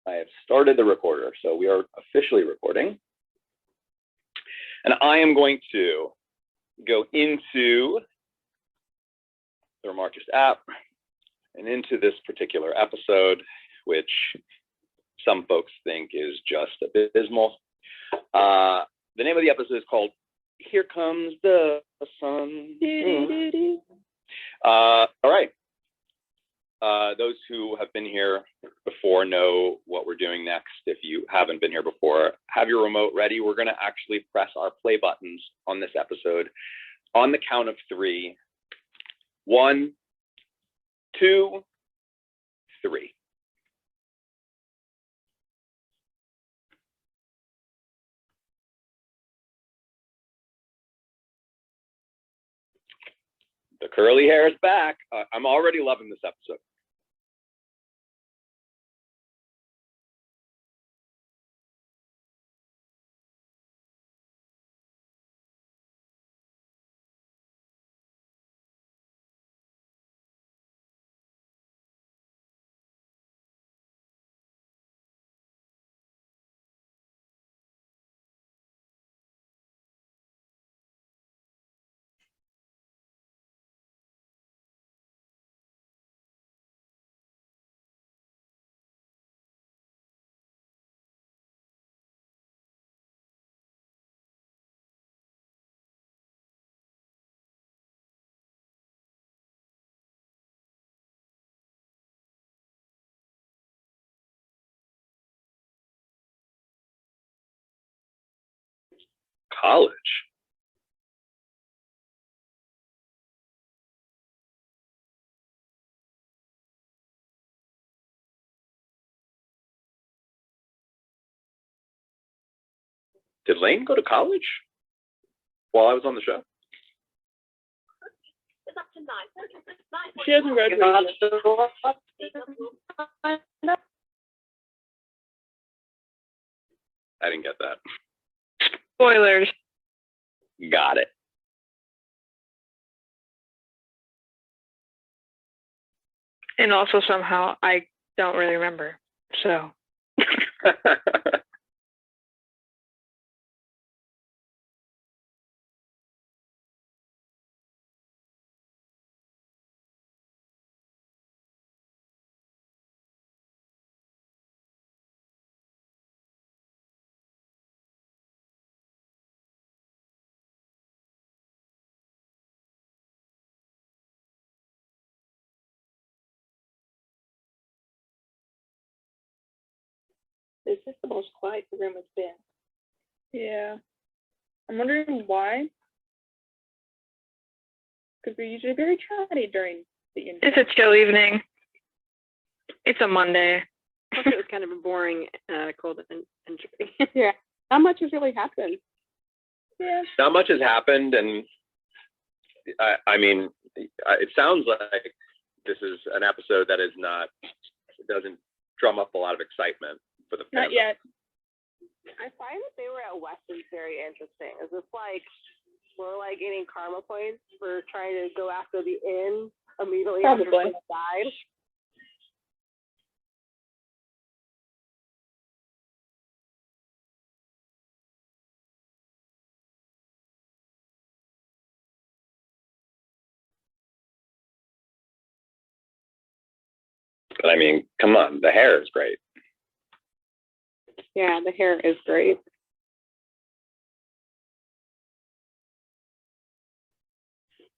I have started the recorder, so we are officially recording. And I am going to go into the Remarkers app and into this particular episode, which some folks think is just abysmal. The name of the episode is called Here Comes the Sun. All right. Those who have been here before know what we're doing next. If you haven't been here before, have your remote ready. We're going to actually press our play buttons on this episode on the count of 3. 1, 2, 3. The curly hair is back. I'm already loving this episode. College. Did Lane go to college while I was on the show? It's up to 9. She hasn't graduated. I didn't get that. Spoilers. Got it. And also somehow I don't really remember. So. This is the most quiet the room has been. Yeah. I'm wondering why. Because we're usually very chatty during the intro. It's a chill evening. It's a Monday. I thought it was kind of a boring cold entry. Yeah. Not much has really happened. Yeah. Not much has happened, and I mean, it sounds like this is an episode that is not, it doesn't drum up a lot of excitement for the fans. Not yet. I find that they were at Weston's very interesting. Is this like we're like getting karma points for trying to go after the inn immediately after Probably. Chris died? But I mean, come on, the hair is great. Yeah, the hair is great.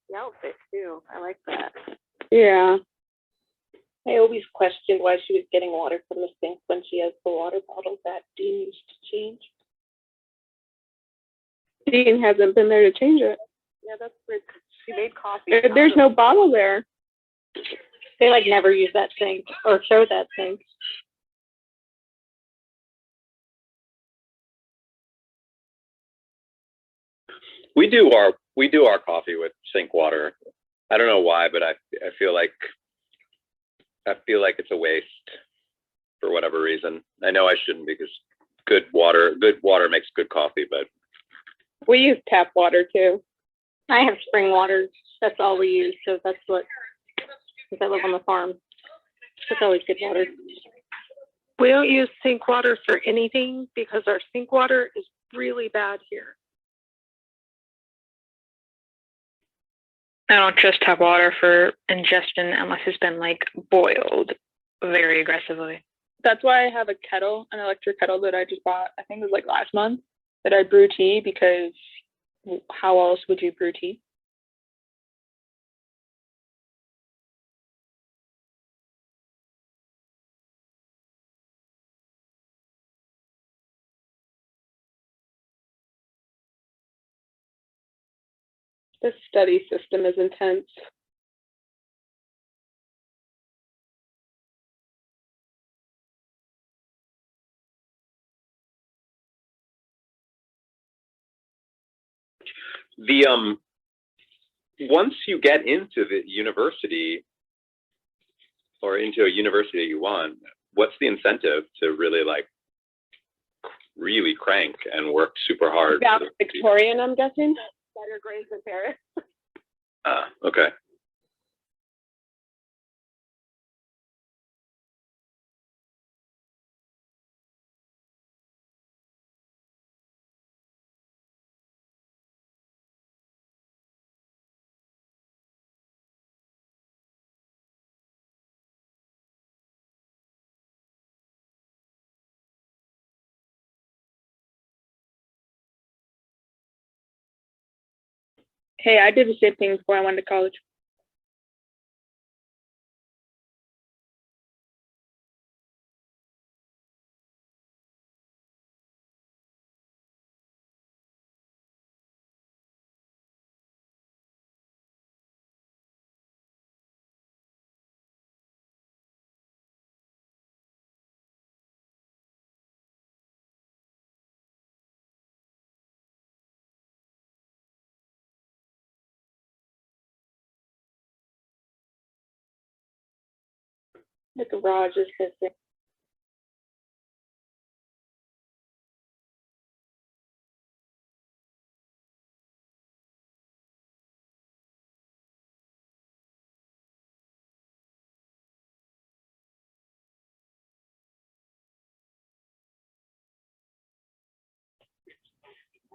The outfit too. I like that. Yeah. I always questioned why she was getting water from the sink when she has the water bottle that Dean used to change. Dean hasn't been there to change it. Yeah, that's weird. She made coffee. There's no bottle there. They like never use that sink or show that sink. We do our coffee with sink water. I don't know why, but I feel like it's a waste for whatever reason. I know I shouldn't, because good water makes good coffee, but We use tap water too. I have spring water. That's all we use. So that's what, because I live on the farm. It's always good water. We don't use sink water for anything because our sink water is really bad here. I don't just have water for ingestion unless it's been like boiled very aggressively. That's why I have a kettle, an electric kettle that I just bought, I think it was like last month, that I brew tea, because how else would you brew tea? The study system is intense. The once you get into the university or into a university that you want, what's the incentive to really like really crank and work super hard? Victorian, I'm guessing. Better grades in Paris. Okay. Hey, I did the same thing before I went to college. The garage is missing.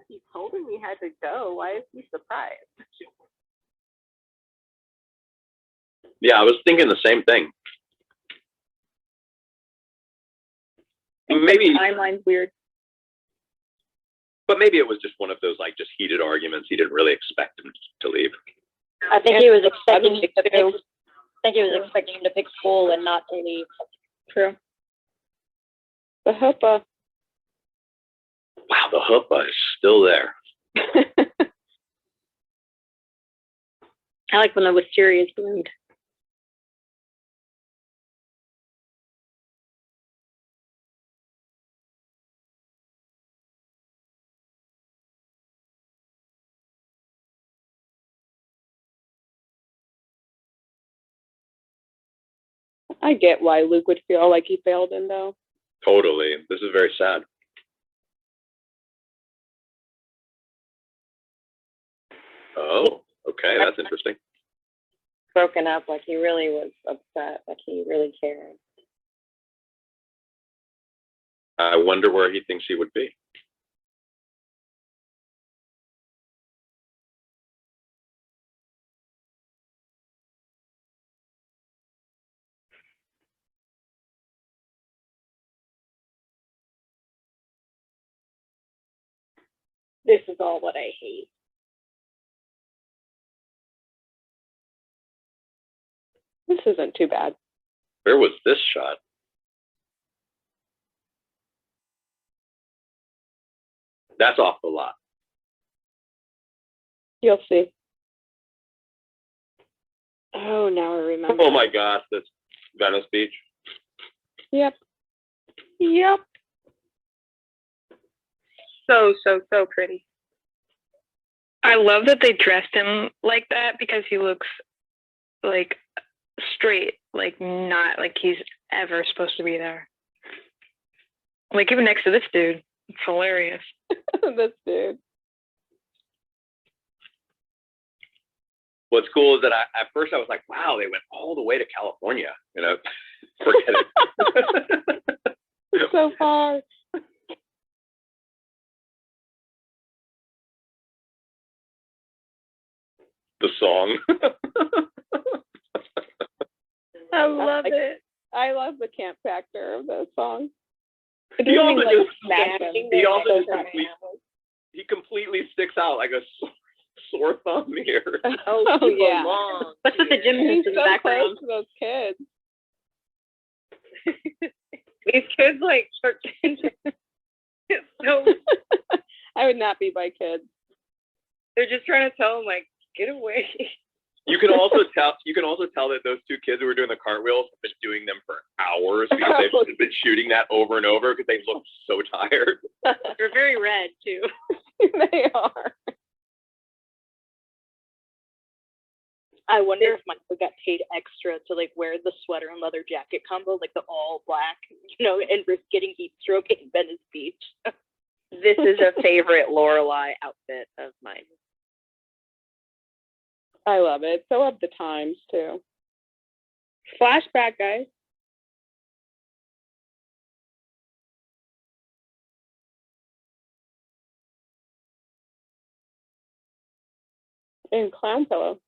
He told him he had to go. Why is he surprised? Yeah, I was thinking the same thing. Maybe the timeline's weird. But maybe it was just one of those like just heated arguments. He didn't really expect him to leave. I think he was expecting him to pick. I think he was expecting him to pick school and not to leave. True. The chuppah. Wow, the chuppah is still there. I like when the wisteria is bloomed. I get why Luke would feel like he failed him, though. Totally. This is very sad. Oh, okay, that's interesting. Broken up, like he really was upset, like he really cared. I wonder where he thinks he would be. This is all what I hate. This isn't too bad. Where was this shot? That's off the lot. You'll see. Oh, now I remember. Oh my gosh, that's Venice Beach. Yep. Yep. So pretty. I love that they dressed him like that because he looks like straight, like not like he's ever supposed to be there. Like even next to this dude, it's hilarious. This dude. What's cool is that at first I was like, wow, they went all the way to California, you know, forget it. so far. The song. I love it. I love the camp factor of those songs. He also just, smash them. he also So just he completely sticks out like a sore thumb here. Oh yeah. Long. What's with the gym He's in the so background? close to those kids. These kids like start so I would not be by kids. they're just trying to tell him like, get away. You can also tell that those two kids who were doing the cartwheels have been doing them for hours because they've been shooting that over and over because they look so tired. They're very red too. They are. I wonder if Michael got paid extra to like wear the sweater and leather jacket combo, like the all black, and risk getting heat stroke in Venice Beach. This is a favorite Lorelai outfit of mine. I love it. So of the times too. Flashback, guys. And clown pillow.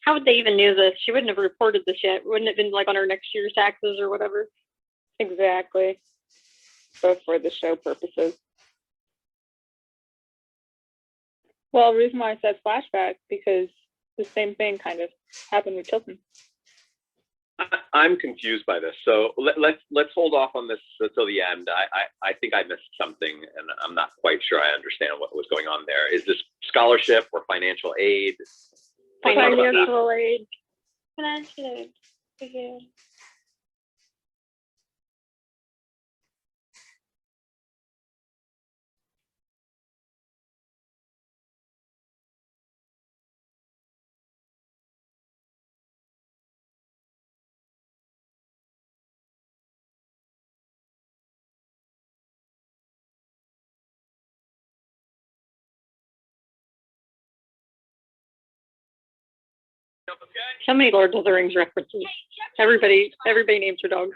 How would they even knew this? She wouldn't have reported this yet. Wouldn't it have been like on her next year's taxes or whatever? Exactly. Both for the show purposes. Well, the reason why I said flashback, because the same thing kind of happened with Tilton. I'm confused by this. So let's hold off on this until the end. I think I missed something, and I'm not quite sure I understand what was going on there. Is this scholarship or financial aid? Financial aid. Financial aid. Yeah. So many Lord of the Rings references. Everybody names their dog.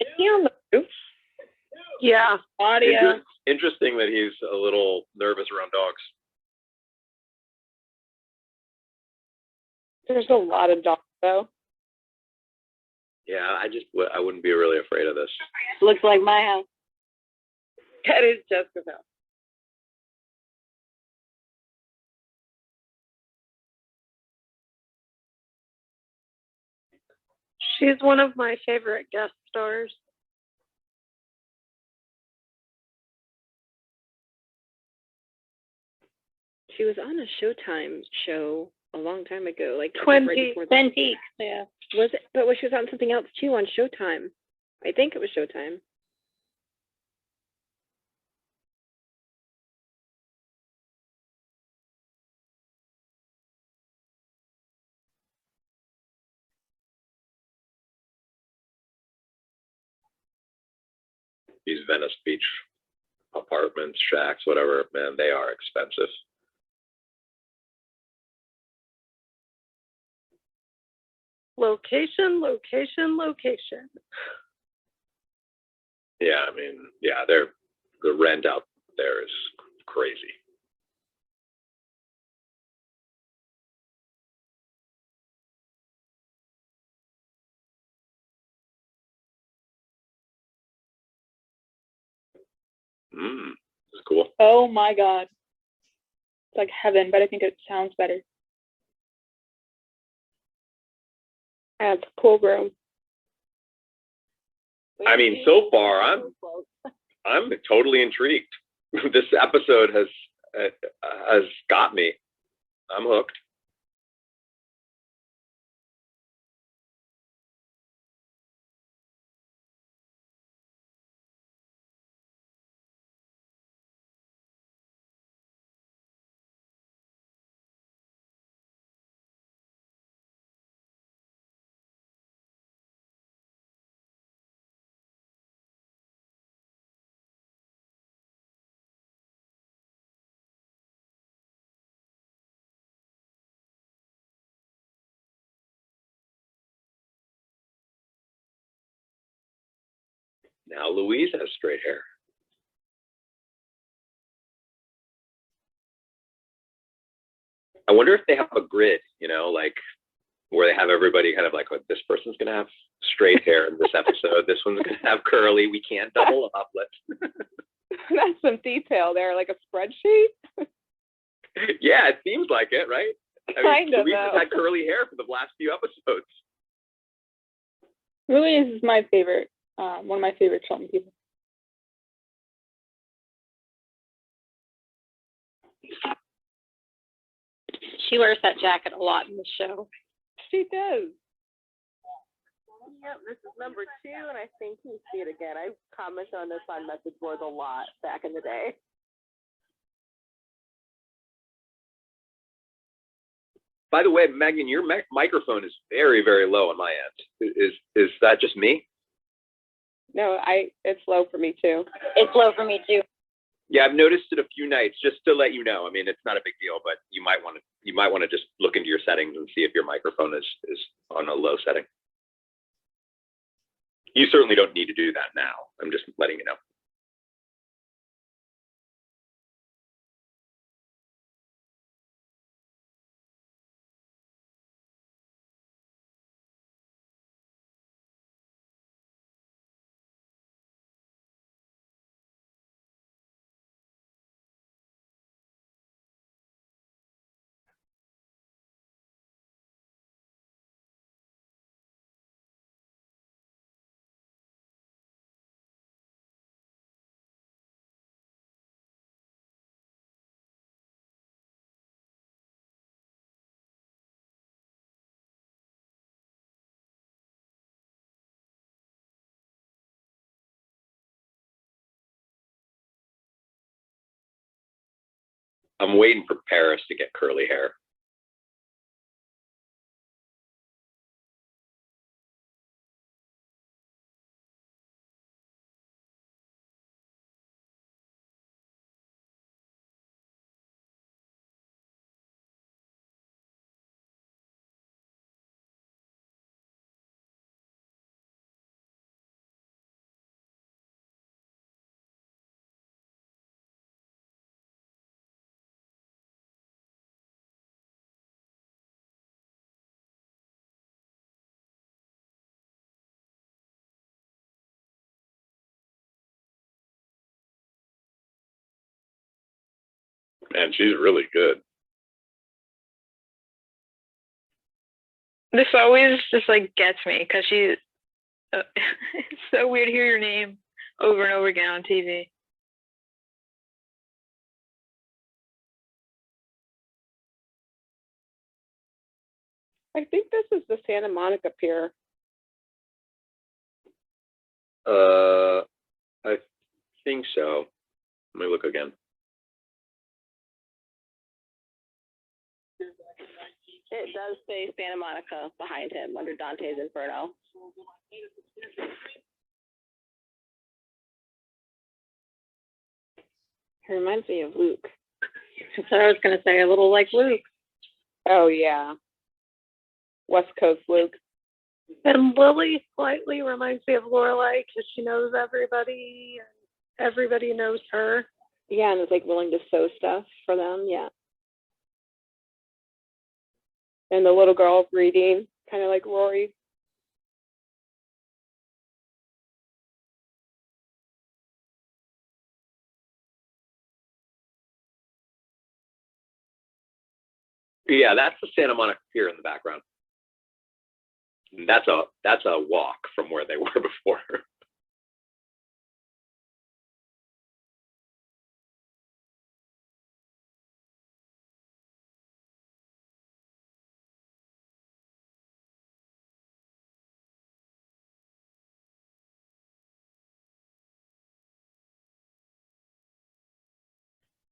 Is he on the roof? Yeah. Audio. Interesting that he's a little nervous around dogs. There's a lot of dogs, though. Yeah, I wouldn't be really afraid of this. Looks like my house. That is Jessica's house. She's one of my favorite guest stars. She was on a Showtime show a long time ago, like Twin right Peaks. before Twin Peaks, yeah. Was it? But she was on something else too on Showtime. I think it was Showtime. These Venice Beach apartments, shacks, whatever, man, they are expensive. Location, location, location. Yeah, I mean, yeah, the rent out there is crazy. This is cool. Oh my god. It's like heaven, but I think it sounds better. That's a cool room. I mean, so far I'm totally intrigued. This episode has got me. I'm hooked. Now Louise has straight hair. I wonder if they have a grid, you know, like where they have everybody kind of like, oh, this person's gonna have straight hair in this episode. This one's gonna have curly. We can't double up. Let's. That's some detail there, like a spreadsheet. Yeah, it seems like it, right? Kind of, Louise though. has had curly hair for the last few episodes. Louise is my favorite, one of my favorite Shelton people. She wears that jacket a lot in the show. She does. Yep, this is number 2, and I think you see it again. I commented on this on message boards a lot back in the day. By the way, Megan, your microphone is very, very low on my end. Is that just me? No, it's low for me too. It's low for me too. Yeah, I've noticed it a few nights. Just to let you know, I mean, it's not a big deal, but you might want to just look into your settings and see if your microphone is on a low setting. You certainly don't need to do that now. I'm just letting you know. I'm waiting for Paris to get curly hair. Man, she's really good. This always just like gets me because she. It's so weird to hear your name over and over again on TV. I think this is the Santa Monica Pier. I think so. Let me look again. It does say Santa Monica behind him under Dante's Inferno. It reminds me of Luke. That's what I was gonna say, a little like Luke. Oh yeah. West Coast Luke. And Lily slightly reminds me of Lorelai because she knows everybody and everybody knows her. Yeah, and is like willing to sew stuff for them. Yeah. And the little girl reading, kind of like Rory. Yeah, that's the Santa Monica Pier in the background. That's a walk from where they were before.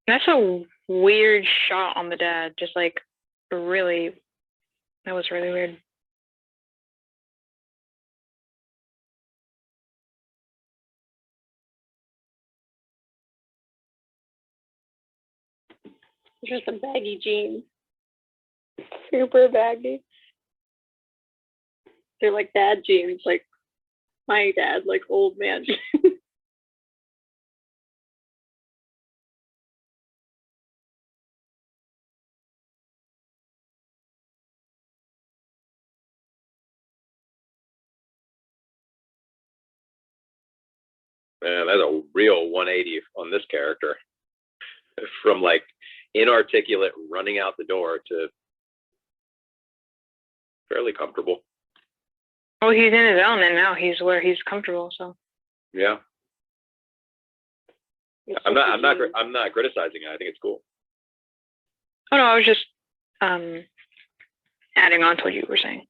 That's a weird shot on the dad. Just like really, that was really weird. Just some baggy jeans. Super baggy. They're like dad jeans, like my dad, like old man jeans. Man, that's a real 180 on this character. From like inarticulate running out the door to fairly comfortable. Oh, he's in his element now. He's where he's comfortable. So Yeah. I'm not criticizing it. I think it's cool. oh no, I was just adding on to what you were saying.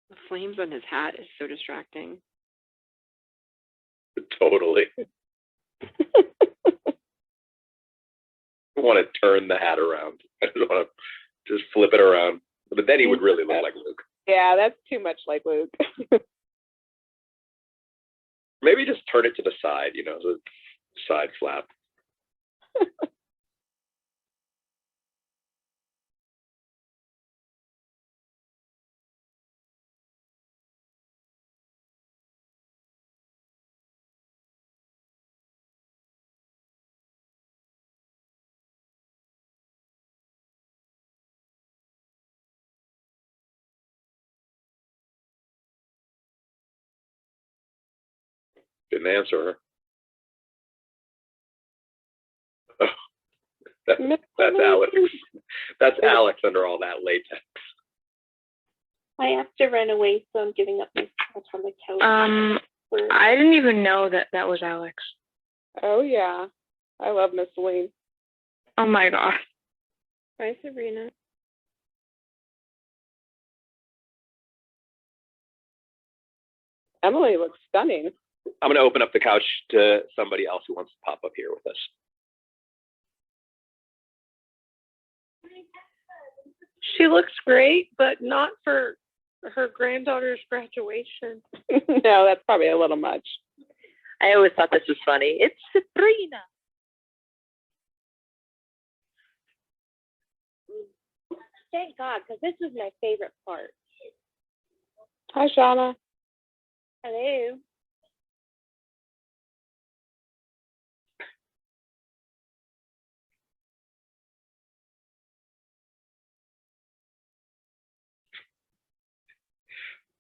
The flames on his hat is so distracting. Totally. I want to turn the hat around. I don't want to just flip it around. But then he would really look like Luke. Yeah, that's too much like Luke. Maybe just turn it to the side, the side flap. Didn't answer her. Oh, that's Alex. That's Alex under all that latex. I have to run away, so I'm giving up my spot on the couch. I didn't even know that was Alex. Oh yeah, I love Miss Celine. Oh my gosh. Bye, Sabrina. Emily looks stunning. I'm going to open up the couch to somebody else who wants to pop up here with us. She looks great, but not for her granddaughter's graduation. No, that's probably a little much. I always thought this was funny. It's Sabrina. Thank God, because this was my favorite part. Hi, Shauna. Hello.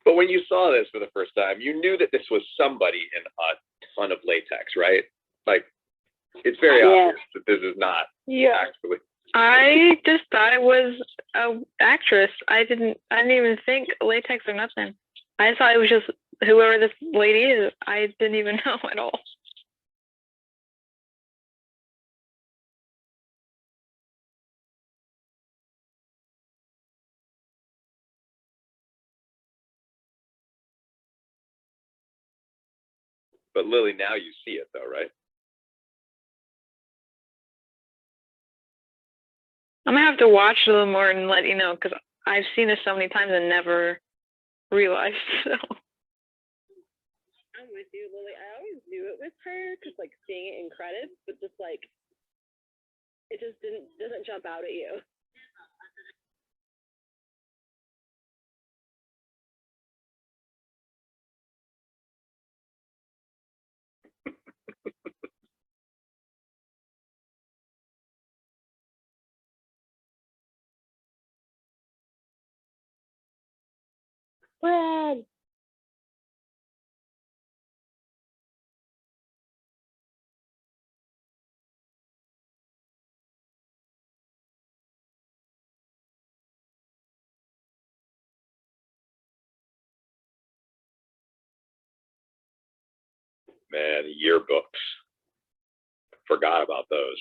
But when you saw this for the first time, you knew that this was somebody in a ton of latex, right? Like, it's very obvious that this is not actually. I just thought it was an actress. I didn't even think latex or nothing. I thought it was just whoever this lady is. I didn't even know at all. But Lily, now you see it though, right? I'm gonna have to watch a little more and let you know because I've seen this so many times and never realized. So I'm with you, Lily. I always knew it was her, just like seeing it in credits, but just like it just doesn't jump out at you. Brad. Man, yearbooks. Forgot about those.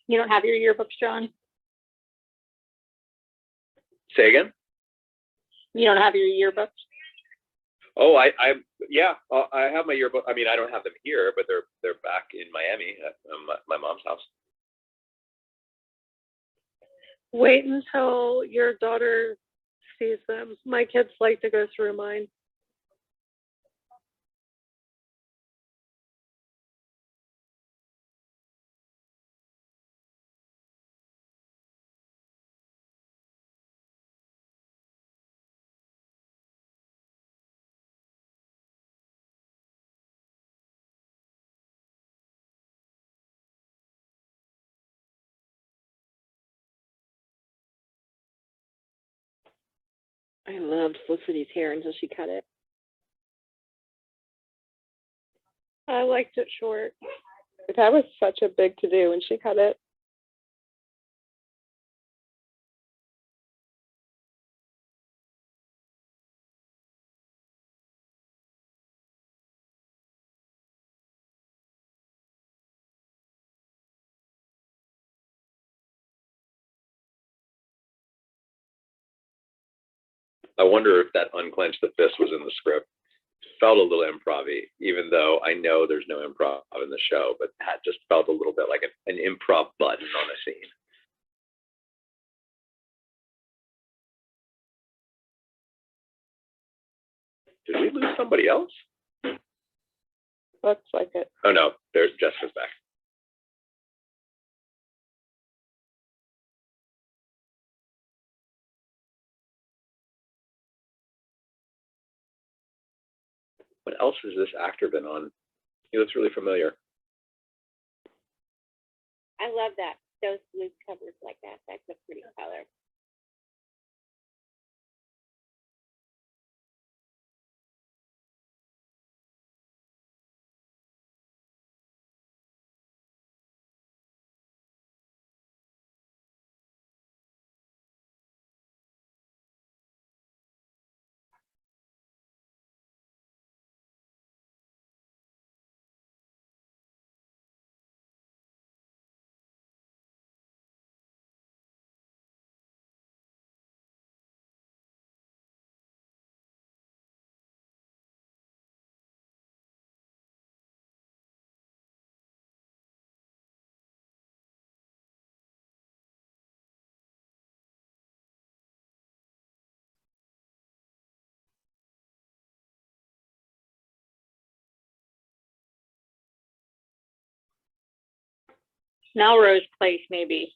You don't have your yearbooks, John? Say again? You don't have your yearbooks? Oh, yeah, I have my yearbook. I mean, I don't have them here, but they're back in Miami at my mom's house. Wait until your daughter sees them. My kids like to go through mine. I loved Felicity's hair until she cut it. I liked it short. That was such a big to do when she cut it. I wonder if that unclench the fist was in the script. Felt a little improv-y, even though I know there's no improv in the show, but that just felt a little bit like an improv button on a scene. Did we lose somebody else? Looks like it. Oh no, there's Jessica's back. What else has this actor been on? He looks really familiar. I love that. Those loose covers like that. That's a pretty color. Melrose Place, maybe.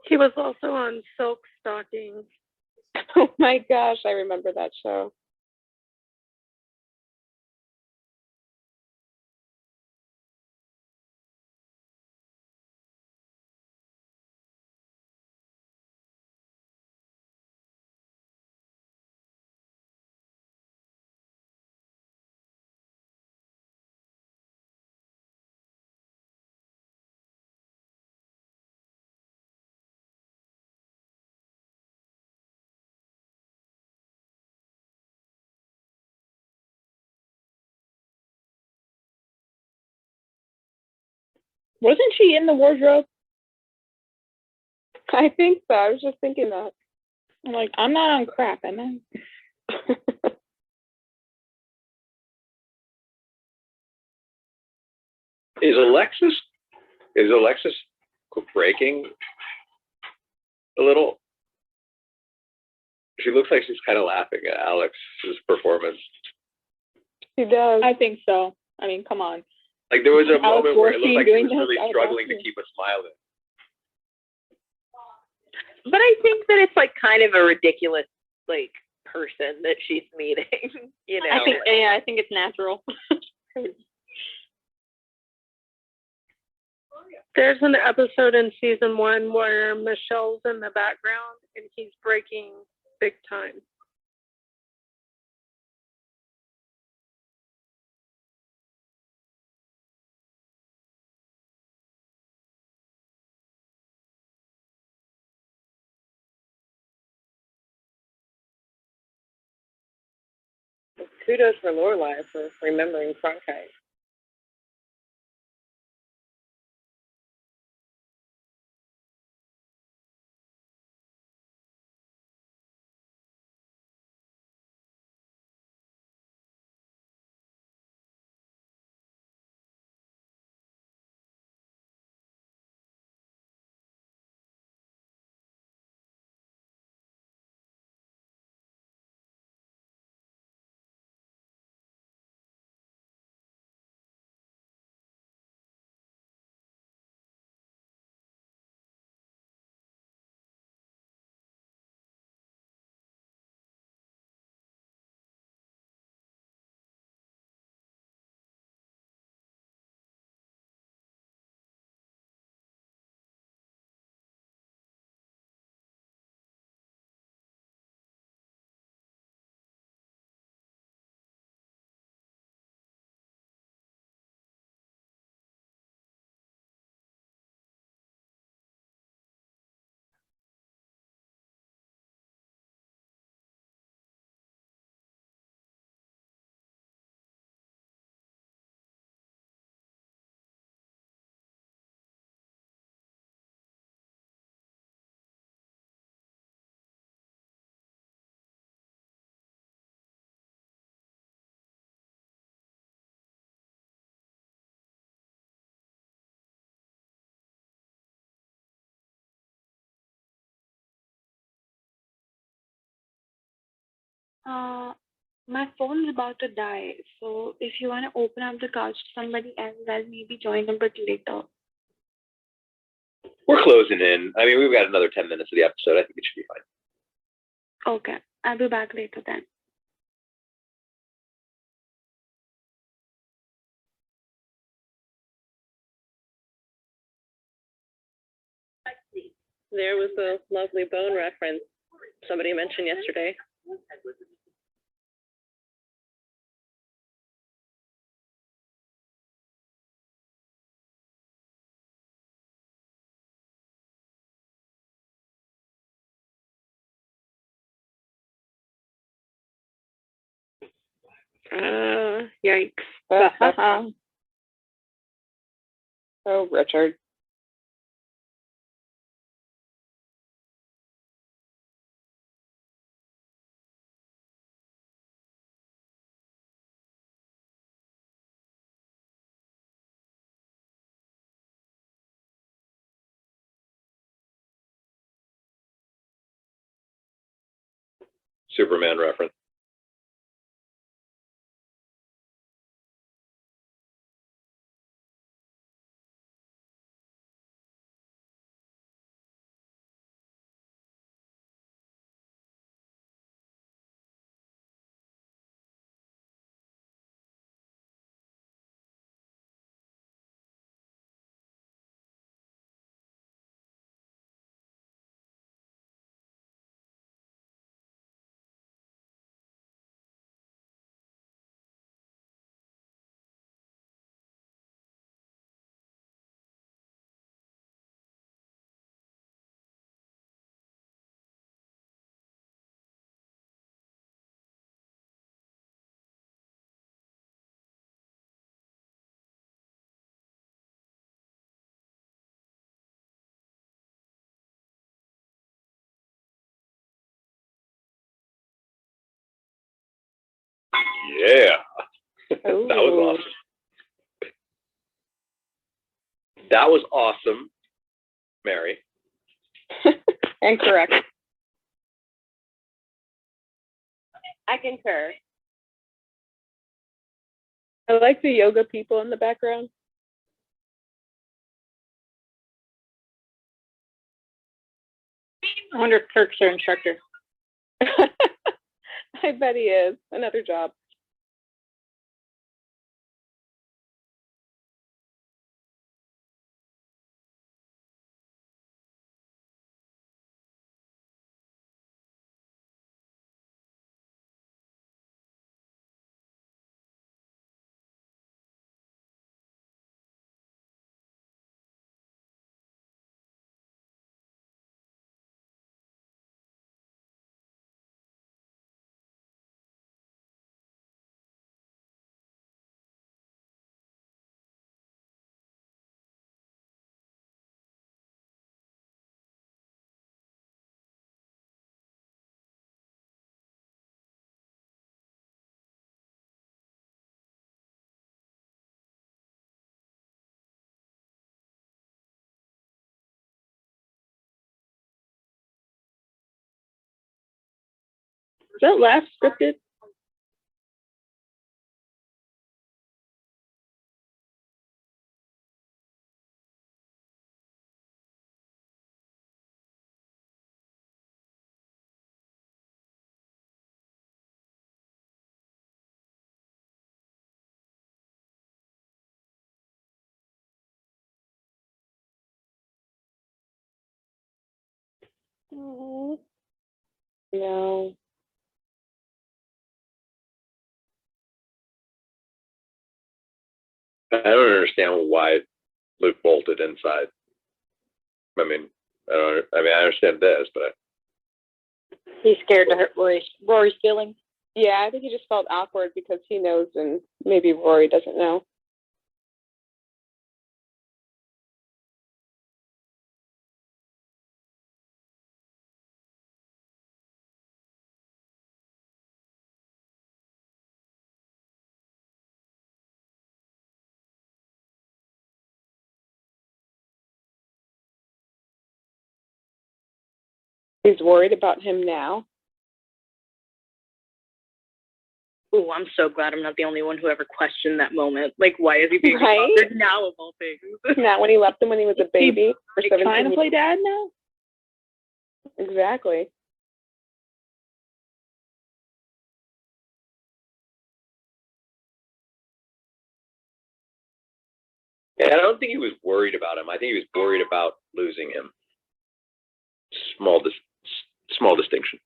He was also on Silk Stockings. Oh my gosh, I remember that show. Wasn't she in the wardrobe? I think so. I was just thinking that. I'm like, I'm not on crack, am I? Is Alexis breaking a little? She looks like she's kind of laughing at Alex's performance. She does. I think so. I mean, come on. Like there was a Alex moment where it looked like she doing was really this, I would struggling to love to. keep a smile in. But I think that it's like kind of a ridiculous like person that she's meeting. You know. I think it's natural. There's an episode in season 1 where Michelle's in the background and he's breaking big time. Kudos for Lorelai for remembering Cronkite. My phone is about to die, so if you want to open up the couch to somebody else, I'll maybe join a bit later. We're closing in. I mean, we've got another 10 minutes of the episode. I think it should be fine. Okay, I'll be back later then. There was a lovely bone reference somebody mentioned yesterday. Yikes. Oh, Richard. Superman reference. Yeah. That was awesome. That was awesome, Mary. Incorrect. I concur. I like the yoga people in the background. I wonder if Kirk's their instructor. I bet he is. Another job. Is that laugh scripted? Oh, no. I don't understand why Luke bolted inside. I mean, I understand this, but He's scared to hurt Rory's feelings. Yeah, I think he just felt awkward because he knows and maybe Rory doesn't know. He's worried about him now. Oh, I'm so glad I'm not the only one who ever questioned that moment. Like, why is he being Right? bothered now of all things? Not when he left him when he was a baby for 17 Trying to years. play dad now? Exactly. I don't think he was worried about him. I think he was worried about losing him. Small distinction.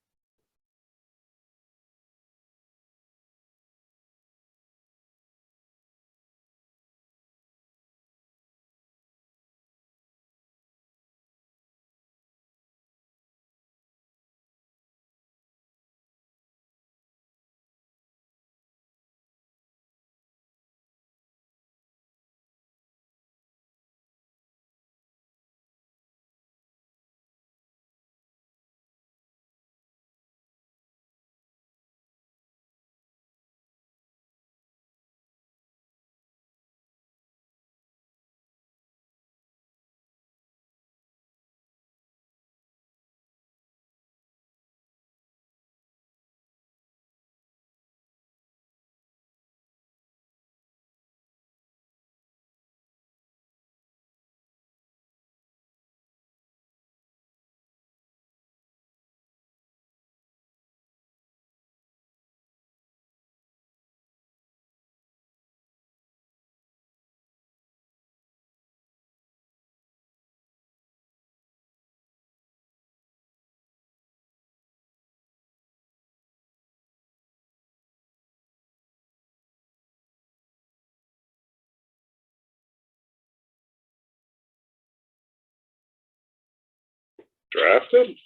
Drafted?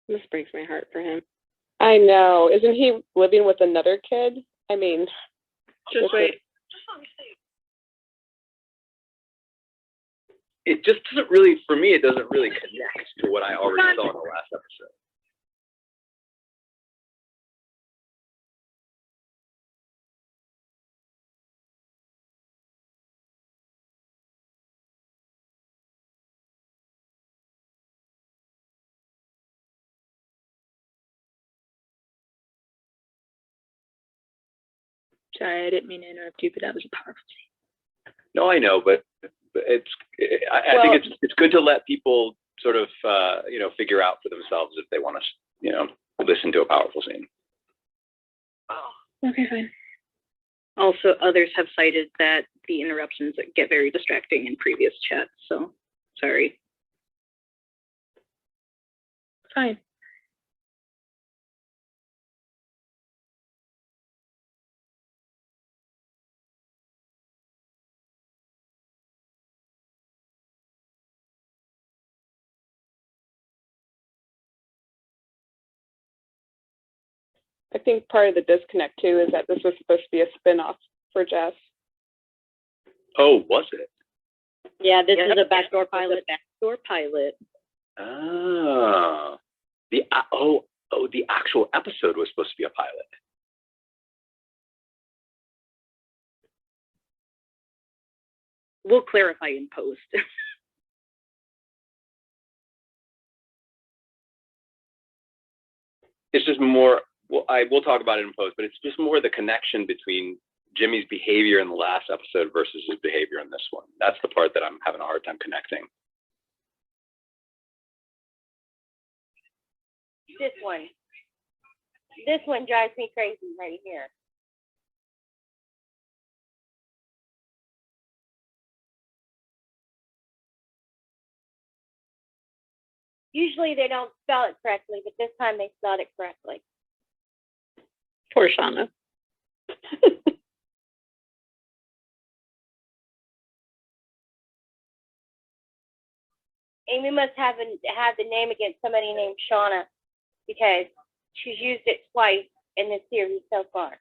This breaks my heart for him. I know. Isn't he living with another kid? I mean, Just wait. It just doesn't really, for me, it doesn't really connect to what I already saw in the last episode. Sorry, I didn't mean to interrupt you, but that was a powerful scene. No, I know, but it's, I think it's good to let people sort of, figure out for themselves if they want to, listen to a powerful scene. Okay, fine. Also, others have cited that the interruptions get very distracting in previous chats, so sorry. Fine. I think part of the disconnect too is that this was supposed to be a spin-off for Jess. Oh, was it? Yeah, this is a backdoor pilot. Ah, the actual episode was supposed to be a pilot. We'll clarify in post. It's just more, well, we'll talk about it in post, but it's just more the connection between Jimmy's behavior in the last episode versus his behavior in this one. That's the part that I'm having a hard time connecting. This one drives me crazy right here. Usually they don't spell it correctly, but this time they spelled it correctly. Poor Shauna. Amy must have the name against somebody named Shauna because she's used it twice in this series so far.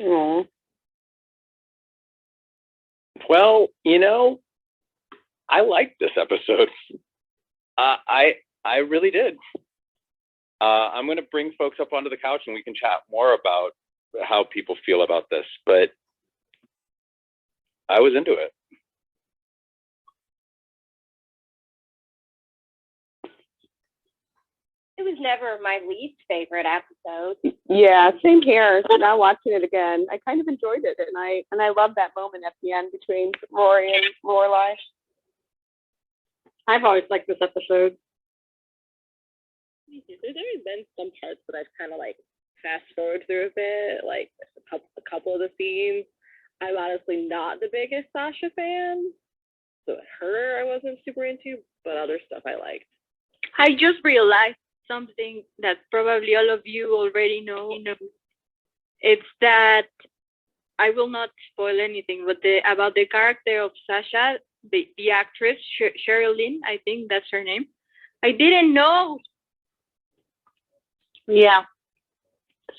Aww. Well, I liked this episode. I really did. I'm going to bring folks up onto the couch and we can chat more about how people feel about this, but I was into it. It was never my least favorite episode. Yeah, same here. Now watching it again, I kind of enjoyed it, and I love that moment at the end between Rory and Lorelai. I've always liked this episode. There's been some parts that I've kind of like fast forward through a bit, like a couple of the scenes. I'm honestly not the biggest Sasha fan, so her I wasn't super into, but other stuff I liked. I just realized something that probably all of you already know. It's that I will not spoil anything, but about the character of Sasha, the actress Sherilyn, I think that's her name. I didn't know. Yeah.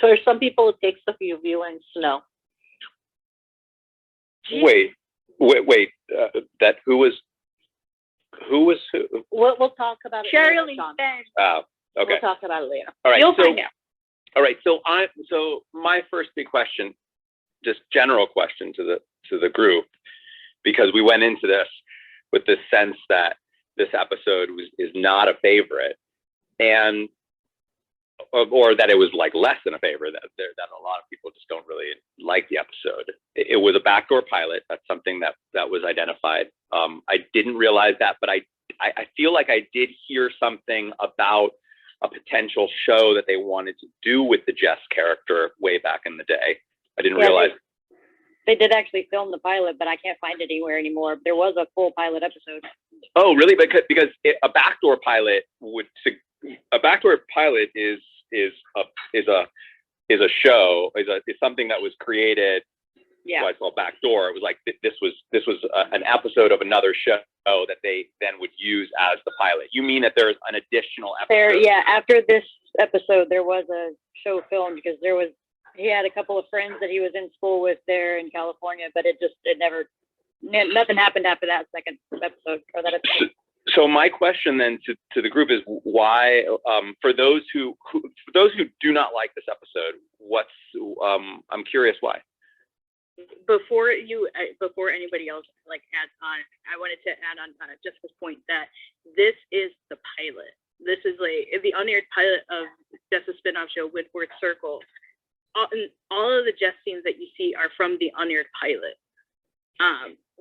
So for some people, it takes a few viewings to know. Wait. That who was who? We'll talk about it later, Sherilyn Sean. Fenn. Oh, okay. We'll talk about it later. All right. You'll find out. All right. So my first big question, just general question to the group, because we went into this with the sense that this episode is not a favorite, and or that it was like less than a favorite, that a lot of people just don't really like the episode. it was a backdoor pilot. That's something that was identified. I didn't realize that, but I feel like I did hear something about a potential show that they wanted to do with the Jess character way back in the day. I didn't realize. They did actually film the pilot, but I can't find it anywhere anymore. There was a full pilot episode. Oh, really? Because a backdoor pilot is a show, is something that was created. Yeah. Why it's called backdoor. It was like this was an episode of another show that they then would use as the pilot. You mean that there's an additional episode? After this episode, there was a show filmed because he had a couple of friends that he was in school with there in California, but nothing happened after that second episode or that episode. So my question then to the group is why, for those who do not like this episode, I'm curious why. Before anybody else adds on, I wanted to add on Jessica's point that this is the pilot. This is the unaired pilot of Jess's spinoff show, Windward Circle. All of the Jess scenes that you see are from the unaired pilot.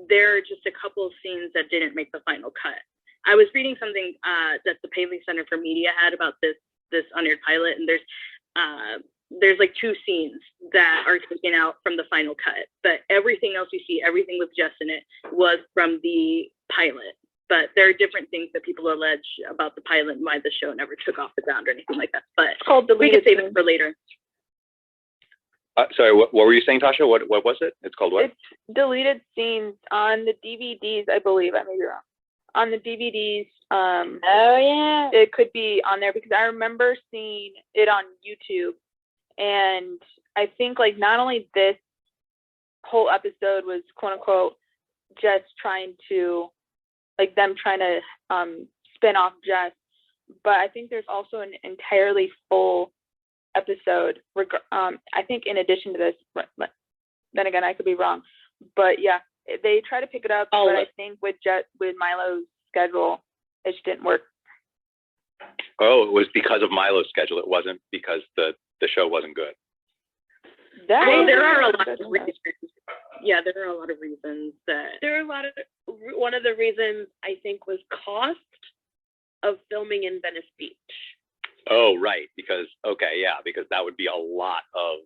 There are just a couple of scenes that didn't make the final cut. I was reading something that the Paley Center for Media had about this unaired pilot, and there's like 2 scenes that are taken out from the final cut, but everything else you see, everything with Jess in it, was from the pilot. But there are different things that people allege about the pilot and why the show never took off the ground or anything like that. But we can save it for later. Sorry, what were you saying, Tasha? What was it? It's called what? It's deleted scenes on the DVDs, I believe. I may be wrong. On the DVDs, it could be on there because I remember seeing it on YouTube, and I think not only this whole episode was quote unquote just trying to them trying to spin off Jess, but I think there's also an entirely full episode. I think in addition to this, then again I could be wrong, but yeah, they try to pick it up, but I think with Milo's schedule, it just didn't work. Oh, it was because of Milo's schedule. It wasn't because the show wasn't good. There are a lot of reasons. Yeah, there are a lot of reasons one of the reasons I think was cost of filming in Venice Beach. Oh, right. Because that would be a lot of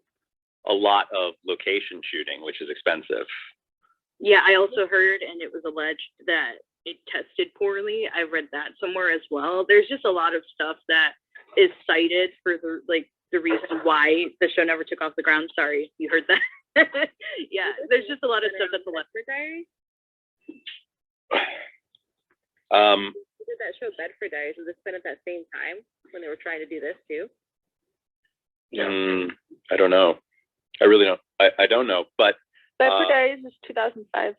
location shooting, which is expensive. Yeah, I also heard, and it was alleged that it tested poorly. I read that somewhere as well. There's just a lot of stuff that is cited for the reason why the show never took off the ground. Sorry, you heard that. Yeah, there's just a lot of stuff that's alleged. Diaries. Did that show Bedford Diaries? Was it spent at that same time when they were trying to do this too? I don't know. I really don't. I don't know. But Bedford Diaries is 2005.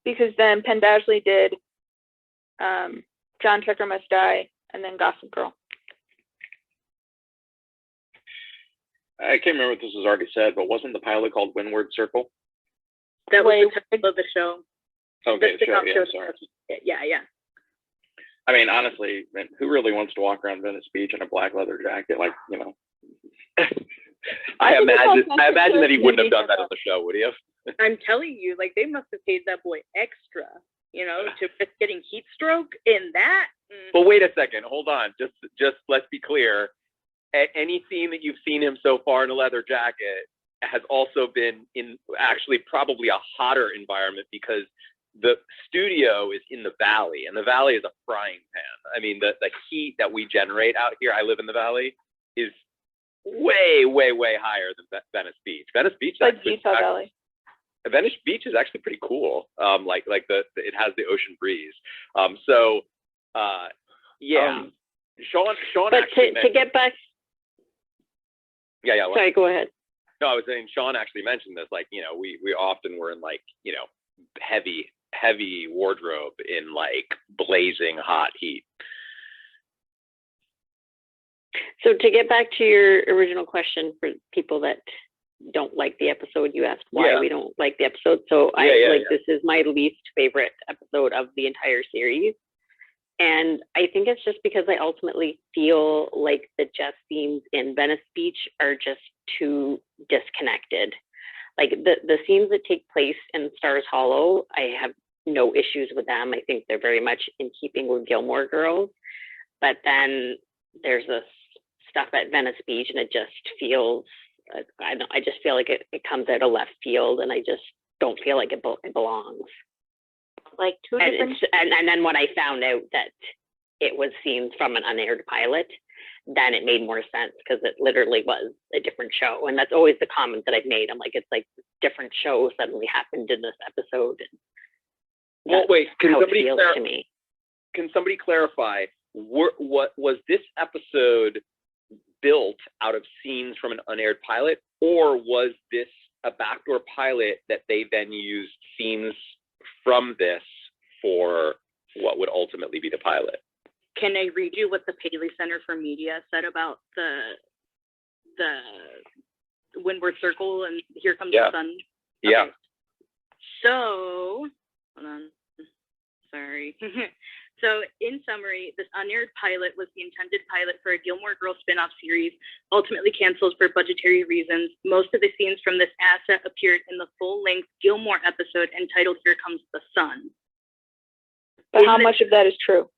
Because then Penn Badgley did John Tucker Must Die and then Gossip Girl. I can't remember if this was already said, but wasn't the pilot called Windward Circle? That was the title of the show. Okay, the show, yeah, sorry. Yeah. I mean, honestly, who really wants to walk around Venice Beach in a black leather jacket? I imagine that he wouldn't have done that on the show, would he have? I'm telling you, they must have paid that boy extra, to just getting heat stroke in that. But wait a second, hold on. Just let's be clear. Any scene that you've seen him so far in a leather jacket has also been in actually probably a hotter environment because the studio is in the valley, and the valley is a frying pan. I mean, the heat that we generate out here, I live in the valley, is way, way, way higher than Venice Beach. Venice Beach, Utah Valley. Venice Beach is actually pretty cool. It has the ocean breeze. Sean. But actually to get back. Yeah. Sorry, go ahead. No, I was saying Sean actually mentioned this. We often were in heavy wardrobe in blazing hot heat. So to get back to your original question for people that don't like the episode, you asked why we don't like the episode. So this is my least favorite episode of the entire series. And I think it's just because I ultimately feel like the Jess scenes in Venice Beach are just too disconnected. Like the scenes that take place in Stars Hollow, I have no issues with them. I think they're very much in keeping with Gilmore Girls. But then there's this stuff at Venice Beach, and it just feels, I just feel like it comes out of left field, and I just don't feel like it belongs. Like two And, different. and then when I found out that it was scenes from an unaired pilot, then it made more sense because it literally was a different show. And that's always the comment that I've made. I'm like, it's like different show suddenly happened in this episode. And Well, wait, can how it somebody feels to me. can somebody clarify what was this episode built out of scenes from an unaired pilot, or was this a backdoor pilot that they then used scenes from this for what would ultimately be the pilot? Can I read you what the Paley Center for Media said about the Windward Circle and Here Comes Yeah. the Sun? Yeah. Okay. So, hold on. Sorry. So, in summary, this unaired pilot was the intended pilot for a Gilmore Girls spin-off series, ultimately canceled for budgetary reasons. Most of the scenes from this asset appeared in the full-length Gilmore episode entitled Here Comes the Sun. But how much of that is true?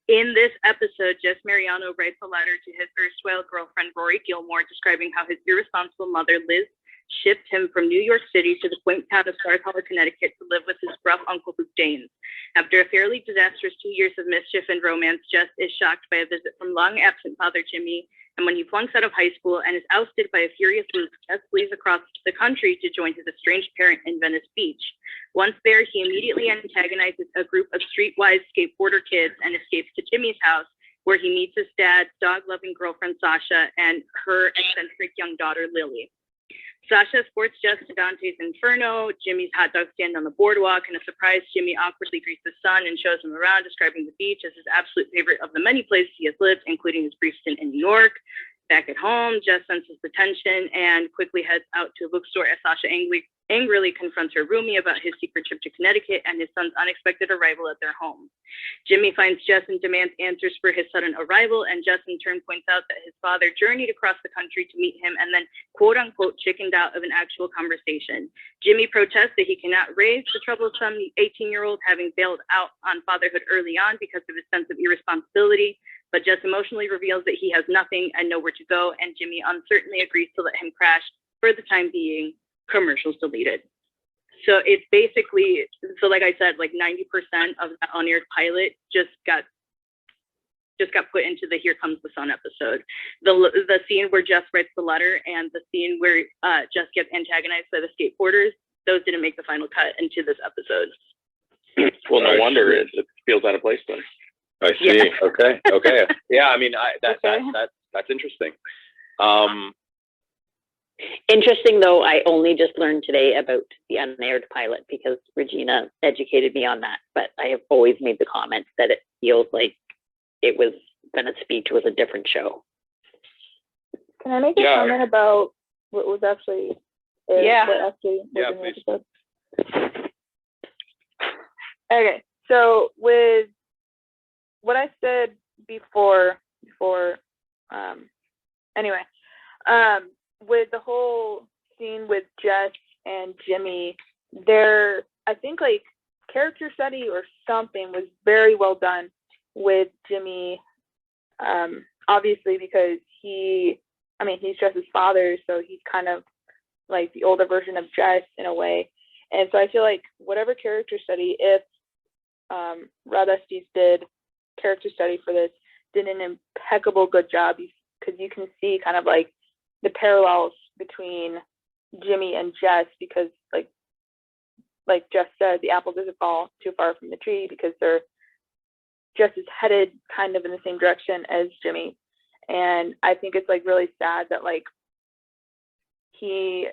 In this episode, Jess Mariano writes a letter to his erstwhile girlfriend, Rory Gilmore, describing how his irresponsible mother, Liz, shipped him from New York City to the quaint town of Stars Hollow, Connecticut, to live with his rough uncle, Luke Danes. After a fairly disastrous 2 years of mischief and romance, Jess is shocked by a visit from long-absent father Jimmy, and when he flunks out of high school and is ousted by a furious Luke, Jess flees across the country to join his estranged parent in Venice Beach. Once there, he immediately antagonizes a group of streetwise skateboarder kids and escapes to Jimmy's house, where he meets his dad's dog-loving girlfriend, Sasha, and her eccentric young daughter, Lily. Sasha escorts Jess to Dante's Inferno, Jimmy's hot dog stand on the boardwalk, and a surprise Jimmy awkwardly greets his son and shows him around, describing the beach as his absolute favorite of the many places he has lived, including his brief stint in New York. Back at home, Jess senses the tension and quickly heads out to a bookstore as Sasha angrily confronts her roomie about his secret trip to Connecticut and his son's unexpected arrival at their home. Jimmy finds Jess and demands answers for his sudden arrival, and Jess in turn points out that his father journeyed across the country to meet him and then quote-unquote chickened out of an actual conversation. Jimmy protests that he cannot raise the troublesome 18-year-old, having bailed out on fatherhood early on because of his sense of irresponsibility, but Jess emotionally reveals that he has nothing and nowhere to go, and Jimmy uncertainly agrees to let him crash for the time being. Commercials deleted. So it's basically, so like I said, like 90% of that unaired pilot just got put into the Here Comes the Sun episode. The scene where Jess writes the letter and the scene where Jess gets antagonized by the skateboarders, those didn't make the final cut into this episode. Well, no wonder it feels out of place then. I see. Yeah. Okay. Yeah, I mean, that's interesting. Interesting, though, I only just learned today about the unaired pilot because Regina educated me on that. But I have always made the comment that it feels like it was Venice Beach was a different show. Can I make a comment about what was actually what actually was in the episode? Okay, so with what I said before, with the whole scene with Jess and Jimmy, I think like character study or something was very well done with Jimmy, obviously because he's Jess's father, so he's kind of like the older version of Jess in a way. And so I feel like whatever character study, if Rob Estes did character study for this, did an impeccable good job, because you can see kind of like the parallels between Jimmy and Jess, because like Jess said, the apple doesn't fall too far from the tree because Jess is headed kind of in the same direction as Jimmy. And I think it's like really sad that like he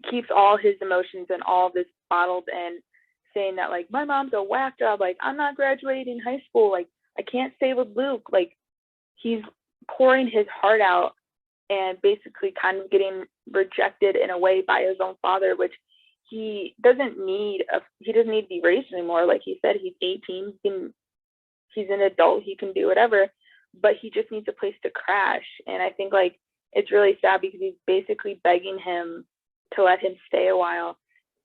keeps all his emotions and all of this bottled in, saying that like my mom's a whack job, like I'm not graduating high school, like I can't stay with Luke. Like he's pouring his heart out and basically kind of getting rejected in a way by his own father, which he doesn't need to be raised anymore. Like he said, he's 18, he can he's an adult, he can do whatever, but he just needs a place to crash. And I think like it's really sad because he's basically begging him to let him stay a while,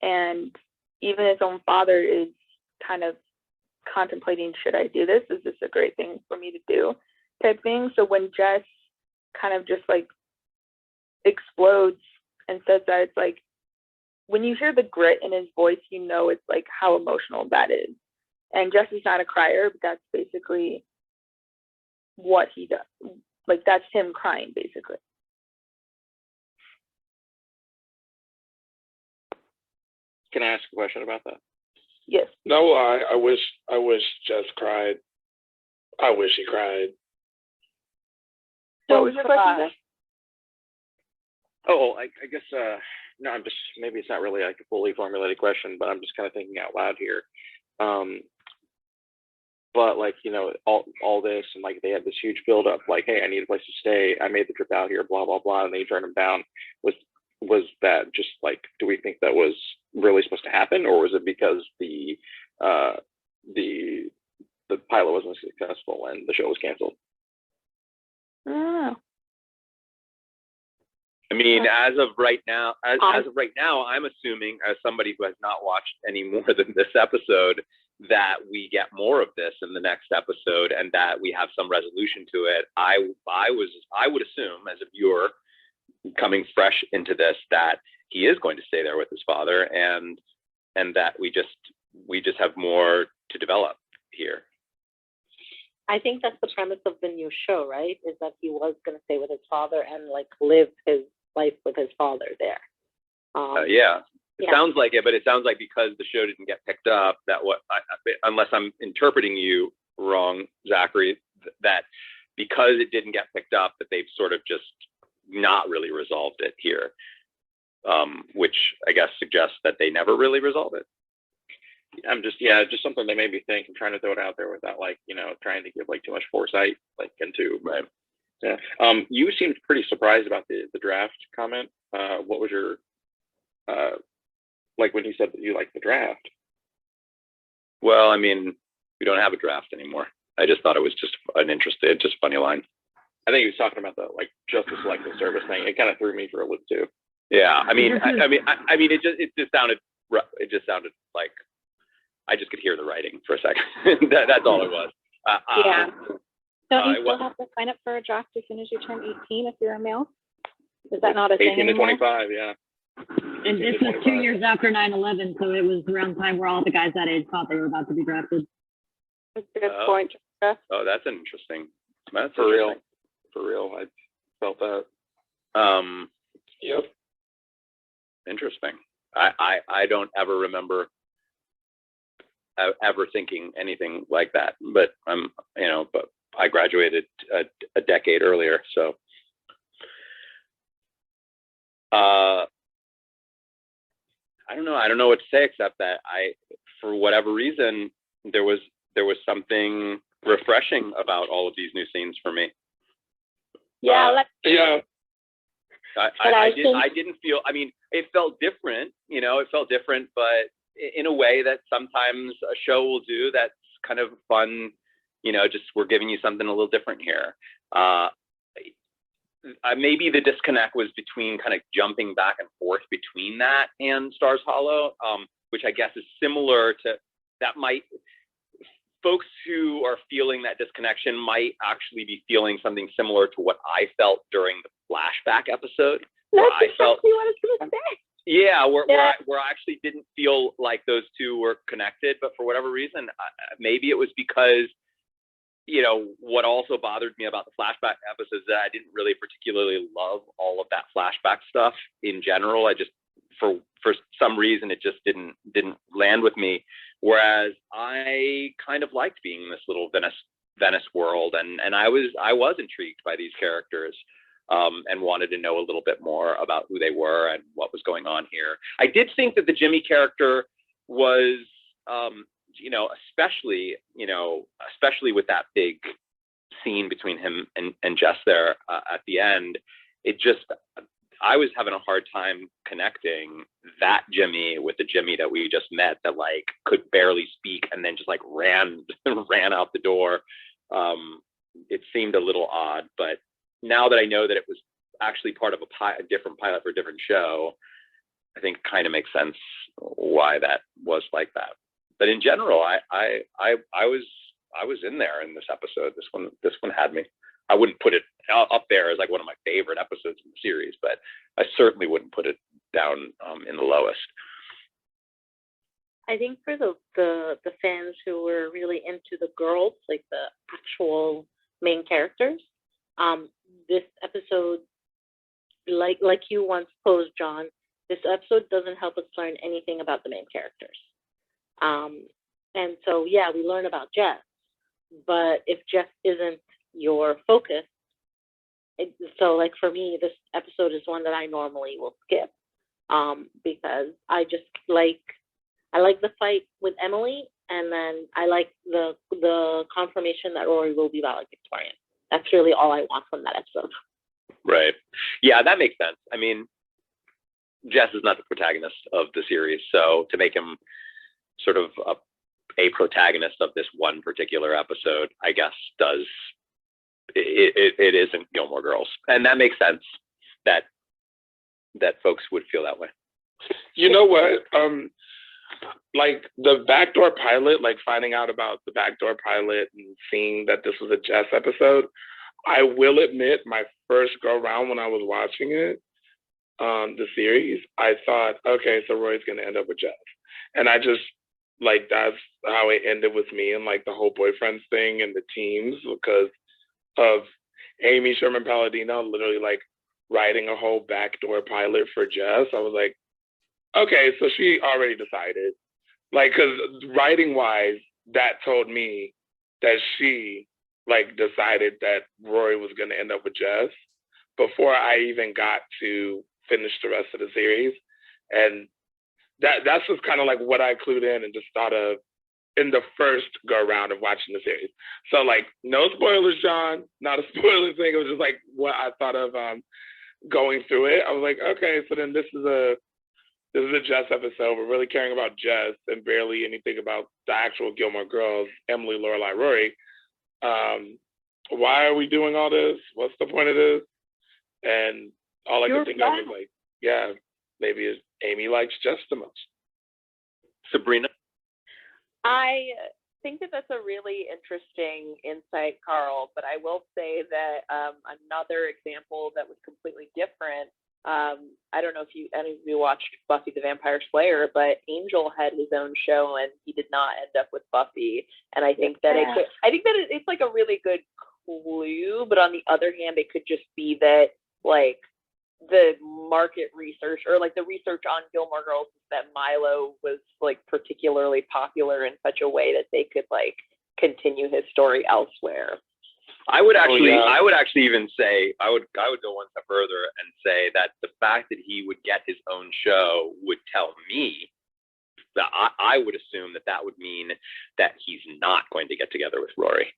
and even his own father is kind of contemplating, should I do this? Is this a great thing for me to do? Type thing. So when Jess kind of just like explodes and says that, it's like when you hear the grit in his voice, you know it's like how emotional that is. And Jess is not a crier, but that's basically what he does. Like that's him crying, basically. Can I ask a question about that? Yes. No, I wish Jess cried. I wish he cried. What was your question, Jess? Oh, I guess, no, I'm just, maybe it's not really like a fully formulated question, but I'm just kind of thinking out loud here. But like, you know, all this, and like they had this huge buildup, like, hey, I need a place to stay. I made the trip out here, blah, blah, blah. And they turned him down. Was that just like, do we think that was really supposed to happen? Or was it because the pilot wasn't successful and the show was canceled? Oh. I mean, as of right now, I'm assuming, as somebody who has not watched any more than this episode, that we get more of this in the next episode and that we have some resolution to it. I would assume, as a viewer coming fresh into this, that he is going to stay there with his father, and that we just have more to develop here. I think that's the premise of the new show, right? Is that he was going to stay with his father and like live his life with his father there. Yeah. It sounds like it, but it sounds like because the show didn't get picked up, that unless I'm interpreting you wrong, Zachary, that because it didn't get picked up, that they've sort of just not really resolved it here, which I guess suggests that they never really resolve it. Just something that made me think. I'm trying to throw it out there without like, you know, trying to give like too much foresight like into. Right. Yeah. You seemed pretty surprised about the draft comment. What was your like when you said that you liked the draft? Well, I mean, we don't have a draft anymore. I just thought it was just just a funny line. I think he was talking about the like just the selective service thing. It kind of threw me for a loop too. Yeah, I mean, it just sounded like I just could hear the writing for a second. That's all it was. Yeah. Don't you still have to sign up for a draft as soon as you turn 18 if you're a male? Is that not a thing 18 to anymore? 25, yeah. And this was 2 years after 9/11, so it was around the time where all the guys that age thought they were about to be drafted. That's a good point, Jessica. Oh, that's interesting. That's For real. For real, I felt that. Yep. Interesting. I don't ever remember ever thinking anything like that, but but I graduated a decade earlier, so I don't know what to say, except that for whatever reason, there was something refreshing about all of these new scenes for me. Yeah. I didn't feel, I mean, it felt different, but in a way that sometimes a show will do that's kind of fun, just we're giving you something a little different here. Maybe the disconnect was between kind of jumping back and forth between that and Stars Hollow, which I guess is similar to, folks who are feeling that disconnection might actually be feeling something similar to what I felt during the flashback episode. That's exactly what I was going to say. Yeah, where I actually didn't feel like those two were connected, but for whatever reason, maybe it was because, what also bothered me about the flashback episodes is that I didn't really particularly love all of that flashback stuff in general. I just, for some reason, it just didn't land with me. Whereas I kind of liked being in this little Venice world, and I was intrigued by these characters. And wanted to know a little bit more about who they were and what was going on here. I did think that the Jimmy character was, especially with that big scene between him and Jess there at the end, it just, I was having a hard time connecting that Jimmy with the Jimmy that we just met that like could barely speak and then just like ran out the door. It seemed a little odd, but now that I know that it was actually part of a different pilot for a different show, I think it kind of makes sense why that was like that. But in general, I was in there in this episode. This one had me. I wouldn't put it up there as like one of my favorite episodes in the series, but I certainly wouldn't put it down in the lowest. I think for the fans who were really into the girls, like the actual main characters, this episode, like you once posed, John, this episode doesn't help us learn anything about the main characters. And so, yeah, we learn about Jess, but if Jess isn't your focus, so like for me, this episode is one that I normally will skip, because I just like the fight with Emily, and then I like the confirmation that Rory will be valedictorian. That's really all I want from that episode. Right. Yeah, that makes sense. I mean, Jess is not the protagonist of the series, so to make him sort of a protagonist of this one particular episode, I guess it isn't Gilmore Girls, and that makes sense that folks would feel that way. You know what? Like the backdoor pilot, like finding out about the backdoor pilot and seeing that this was a Jess episode, I will admit my first go round when I was watching it, the series, I thought, okay, so Roy's gonna end up with Jess. And I just like that's how it ended with me and like the whole boyfriends thing and the teams, because of Amy Sherman Palladino literally like writing a whole backdoor pilot for Jess. I was like, okay, so she already decided. Like, because writing wise, that told me that she like decided that Rory was going to end up with Jess before I even got to finish the rest of the series. And that's just kind of like what I clued in and just thought of in the first go round of watching the series. So like, no spoilers, John, not a spoiler thing. It was just like what I thought of going through it. I was like, okay, so then this is a Jess episode. We're really caring about Jess and barely anything about the actual Gilmore Girls, Emily, Lorelai, Rory. Why are we doing all this? What's the point of this? And all I could think of was like, yeah, maybe Amy likes Jess the most. Sabrina? I think that that's a really interesting insight, Carl, but I will say that another example that was completely different, I don't know if any of you watched Buffy the Vampire Slayer, but Angel had his own show and he did not end up with Buffy. And I think that it's like a really good clue, but on the other hand, it could just be that like the market research or like the research on Gilmore Girls is that Milo was like particularly popular in such a way that they could like continue his story elsewhere. I would actually even say I would go one step further and say that the fact that he would get his own show would tell me that I would assume that would mean that he's not going to get together with Rory,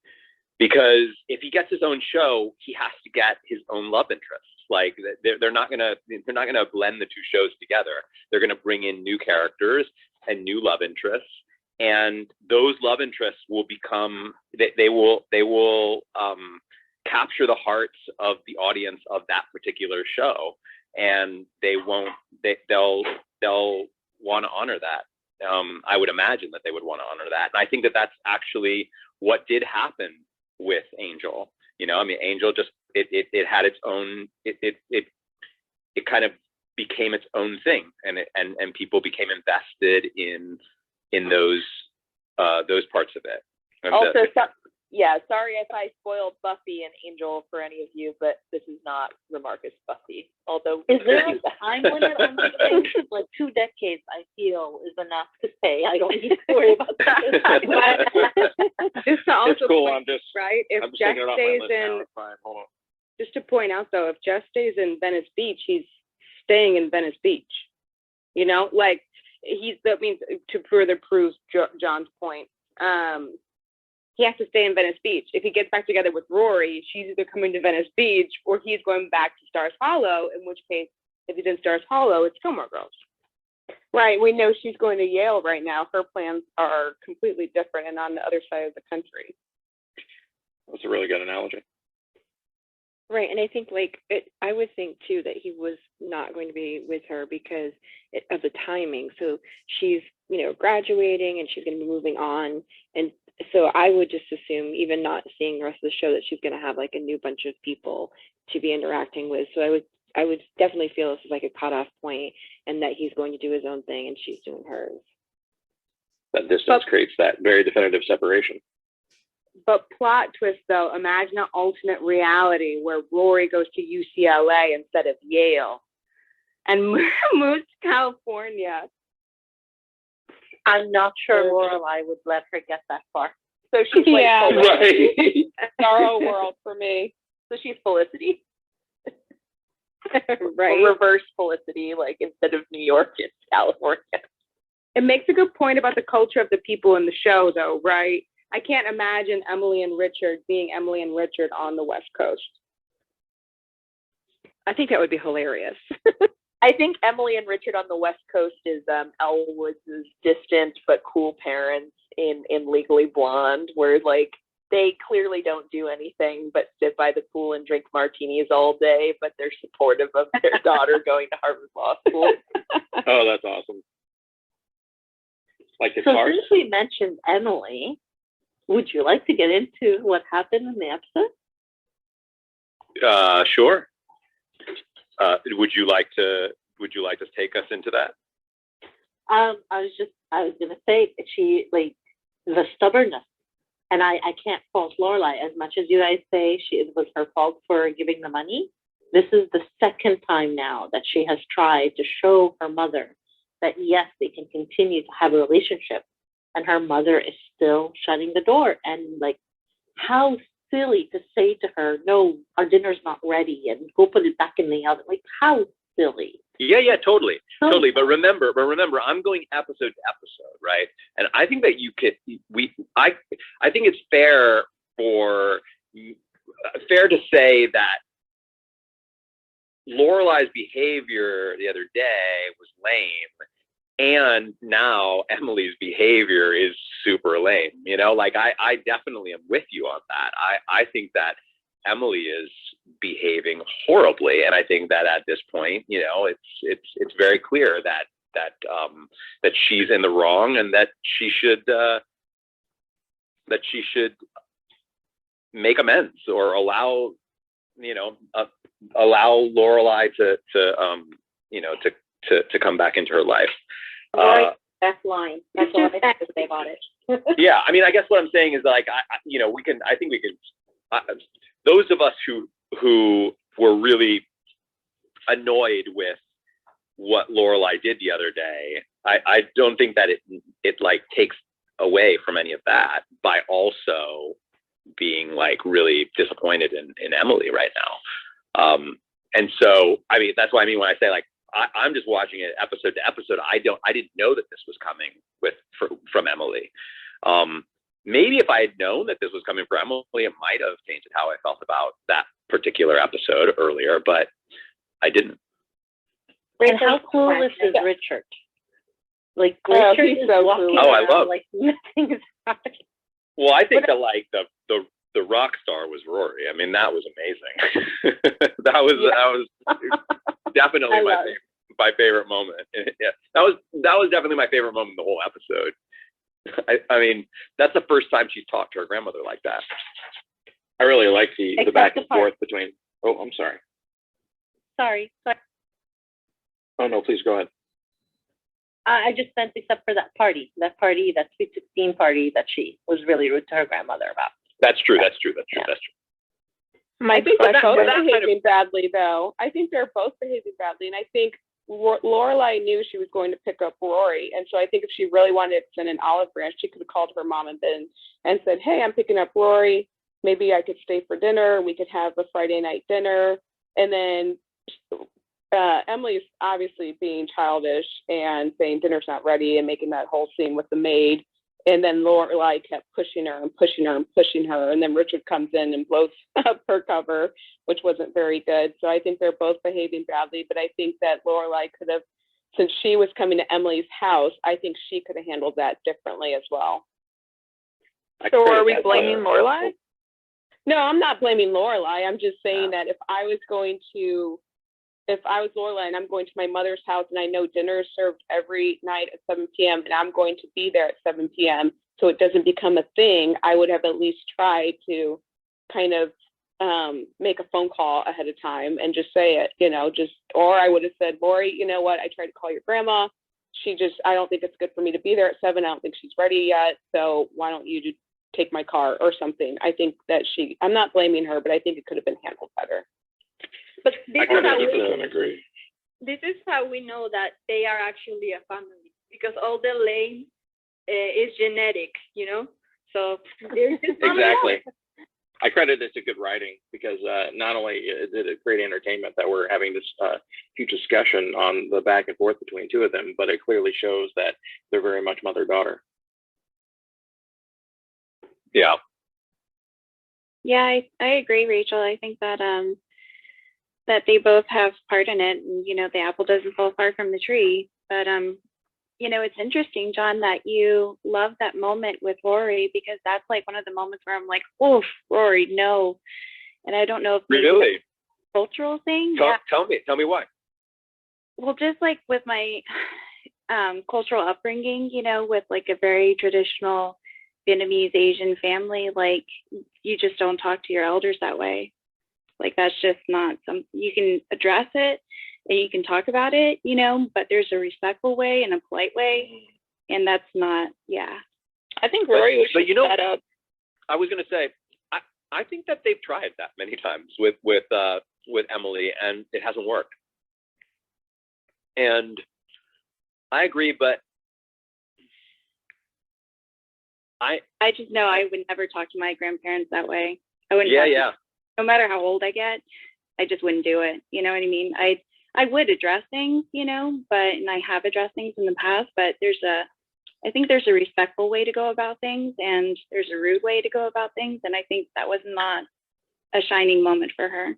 because if he gets his own show, he has to get his own love interests. Like they're not gonna blend the two shows together. They're gonna bring in new characters and new love interests, and those love interests will become they will capture the hearts of the audience of that particular show, and they'll want to honor that. I would imagine that they would want to honor that, and I think that that's actually what did happen with Angel. You know, I mean, Angel just it had its own it kind of became its own thing, and people became invested in those parts of it. And also, sorry if I spoiled Buffy and Angel for any of you, but this is not Remarcus Buffy. Although is there a time limit on these things? Like 2 decades, I feel, is enough to say I don't need to worry about that. Just to also cool. point, right? If Jess stays in, Hold on. just to point out though, if Jess stays in Venice Beach, he's staying in Venice Beach. You know, like that means to further prove John's point. He has to stay in Venice Beach. If he gets back together with Rory, she's either coming to Venice Beach or he's going back to Stars Hollow, in which case if he's in Stars Hollow, it's Gilmore Girls. Right. We know she's going to Yale right now. Her plans are completely different and on the other side of the country. That's a really good analogy. Right, and I think I would think too that he was not going to be with her because of the timing. So she's graduating and she's going to be moving on, and so I would just assume, even not seeing the rest of the show, that she's going to have like a new bunch of people to be interacting with. So I would definitely feel this is like a cutoff point, and that he's going to do his own thing and she's doing hers. That distance creates that very definitive separation. But plot twist, though, imagine an alternate reality where Rory goes to UCLA instead of Yale and moves to California. I'm not sure Lorelai would let her get that far. So she's like, right. Sorrow world for me. So she's Felicity. Right. Or reverse Felicity, like instead of New York, it's California. It makes a good point about the culture of the people in the show, though, right? I can't imagine Emily and Richard being Emily and Richard on the West Coast. I think that would be hilarious. I think Emily and Richard on the West Coast is Elle Woods' distant but cool parents in Legally Blonde, where like they clearly don't do anything but sit by the pool and drink martinis all day, but they're supportive of their daughter going to Harvard Law School. Oh, that's awesome. Like, it's so hard. Since we mentioned Emily, would you like to get into what happened in the episode? Sure. Would you like to take us into that? I was gonna say she, like, the stubbornness, and I can't fault Lorelai as much as you guys say it was her fault for giving the money. This is the second time now that she has tried to show her mother that yes, they can continue to have a relationship, and her mother is still shutting the door. And like, how silly to say to her, no, our dinner's not ready, and go put it back in the oven. Like, how silly. Yeah, totally. But remember, I'm going episode to episode, right? And I think that I think it's fair to say that Lorelai's behavior the other day was lame, and now Emily's behavior is super lame. Like I definitely am with you on that. I think that Emily is behaving horribly, and I think that at this point, it's very clear that she's in the wrong, and that she should make amends, or allow Lorelai to come back into her life. Right. That's line. That's all I have to say about it. Yeah, I mean, I guess what I'm saying is like, those of us who were really annoyed with what Lorelai did the other day, I don't think that it like takes away from any of that by also being like really disappointed in Emily right now. And so, I mean, that's what I mean when I say like, I'm just watching it episode to episode. I didn't know that this was coming from Emily. Maybe if I had known that this was coming from Emily, it might have changed how I felt about that particular episode earlier, but I didn't. And how clueless is Richard? Like, Richard is so walking around like nothing is happening. Well, I think that like the rock star was Rory. I mean, that was amazing. that was definitely my favorite moment. Yeah, that was definitely my favorite moment in the whole episode. I mean, that's the first time she's talked to her grandmother like that. I really like the back and forth between. Oh, I'm sorry. Sorry. Oh no, please go ahead. I just meant except for that Sweet 16 party that she was really rude to her grandmother about. That's true. I think they're both behaving badly, though. I think they're both behaving badly, and I think Lorelai knew she was going to pick up Rory, and so I think if she really wanted to send an olive branch, she could have called her mom and said, "Hey, I'm picking up Rory. Maybe I could stay for dinner. We could have a Friday night dinner." And then Emily's obviously being childish and saying dinner's not ready and making that whole scene with the maid. And then Lorelai kept pushing her and pushing her and pushing her. And then Richard comes in and blows up her cover, which wasn't very good. So I think they're both behaving badly. But I think that Lorelai could have, since she was coming to Emily's house, I think she could have handled that differently as well. So are we blaming Lorelai? No, I'm not blaming Lorelai. I'm just saying that if I was Lorelai and I'm going to my mother's house and I know dinner is served every night at 7 p.m. and I'm going to be there at 7 p.m. so it doesn't become a thing, I would have at least tried to kind of make a phone call ahead of time and just say it, or I would have said, Lori, you know what? I tried to call your grandma. I don't think it's good for me to be there at 7. I don't think she's ready yet. So why don't you take my car or something? I think that I'm not blaming her, but I think it could have been handled better. But this I is how 100% agree. this is how we know that they are actually a family, because all the lane is genetic, So there's just Exactly. I credit it to good writing because not only is it great entertainment that we're having this huge discussion on the back and forth between two of them, but it clearly shows that they're very much mother-daughter. Yeah. Yeah, I agree, Rachel. I think that that they both have part in it, and the apple doesn't fall far from the tree. But it's interesting, John, that you love that moment with Rory, because that's like one of the moments where I'm like, oof, Rory, no. And I don't know if maybe Really? that's a cultural thing. Tell me why. Well, just like with my cultural upbringing, with like a very traditional Vietnamese Asian family, like you just don't talk to your elders that way. Like that's just not you can address it and you can talk about it, but there's a respectful way and a polite way, and that's not. I think Rory was but set up. I was going to say, I think that they've tried that many times with Emily, and it hasn't worked. And I agree, but I just know I would never talk to my grandparents that way. I wouldn't. No matter how old I get, I just wouldn't do it. You know what I mean? I would address things, and I have addressed things in the past, but I think there's a respectful way to go about things, and there's a rude way to go about things, and I think that was not a shining moment for her.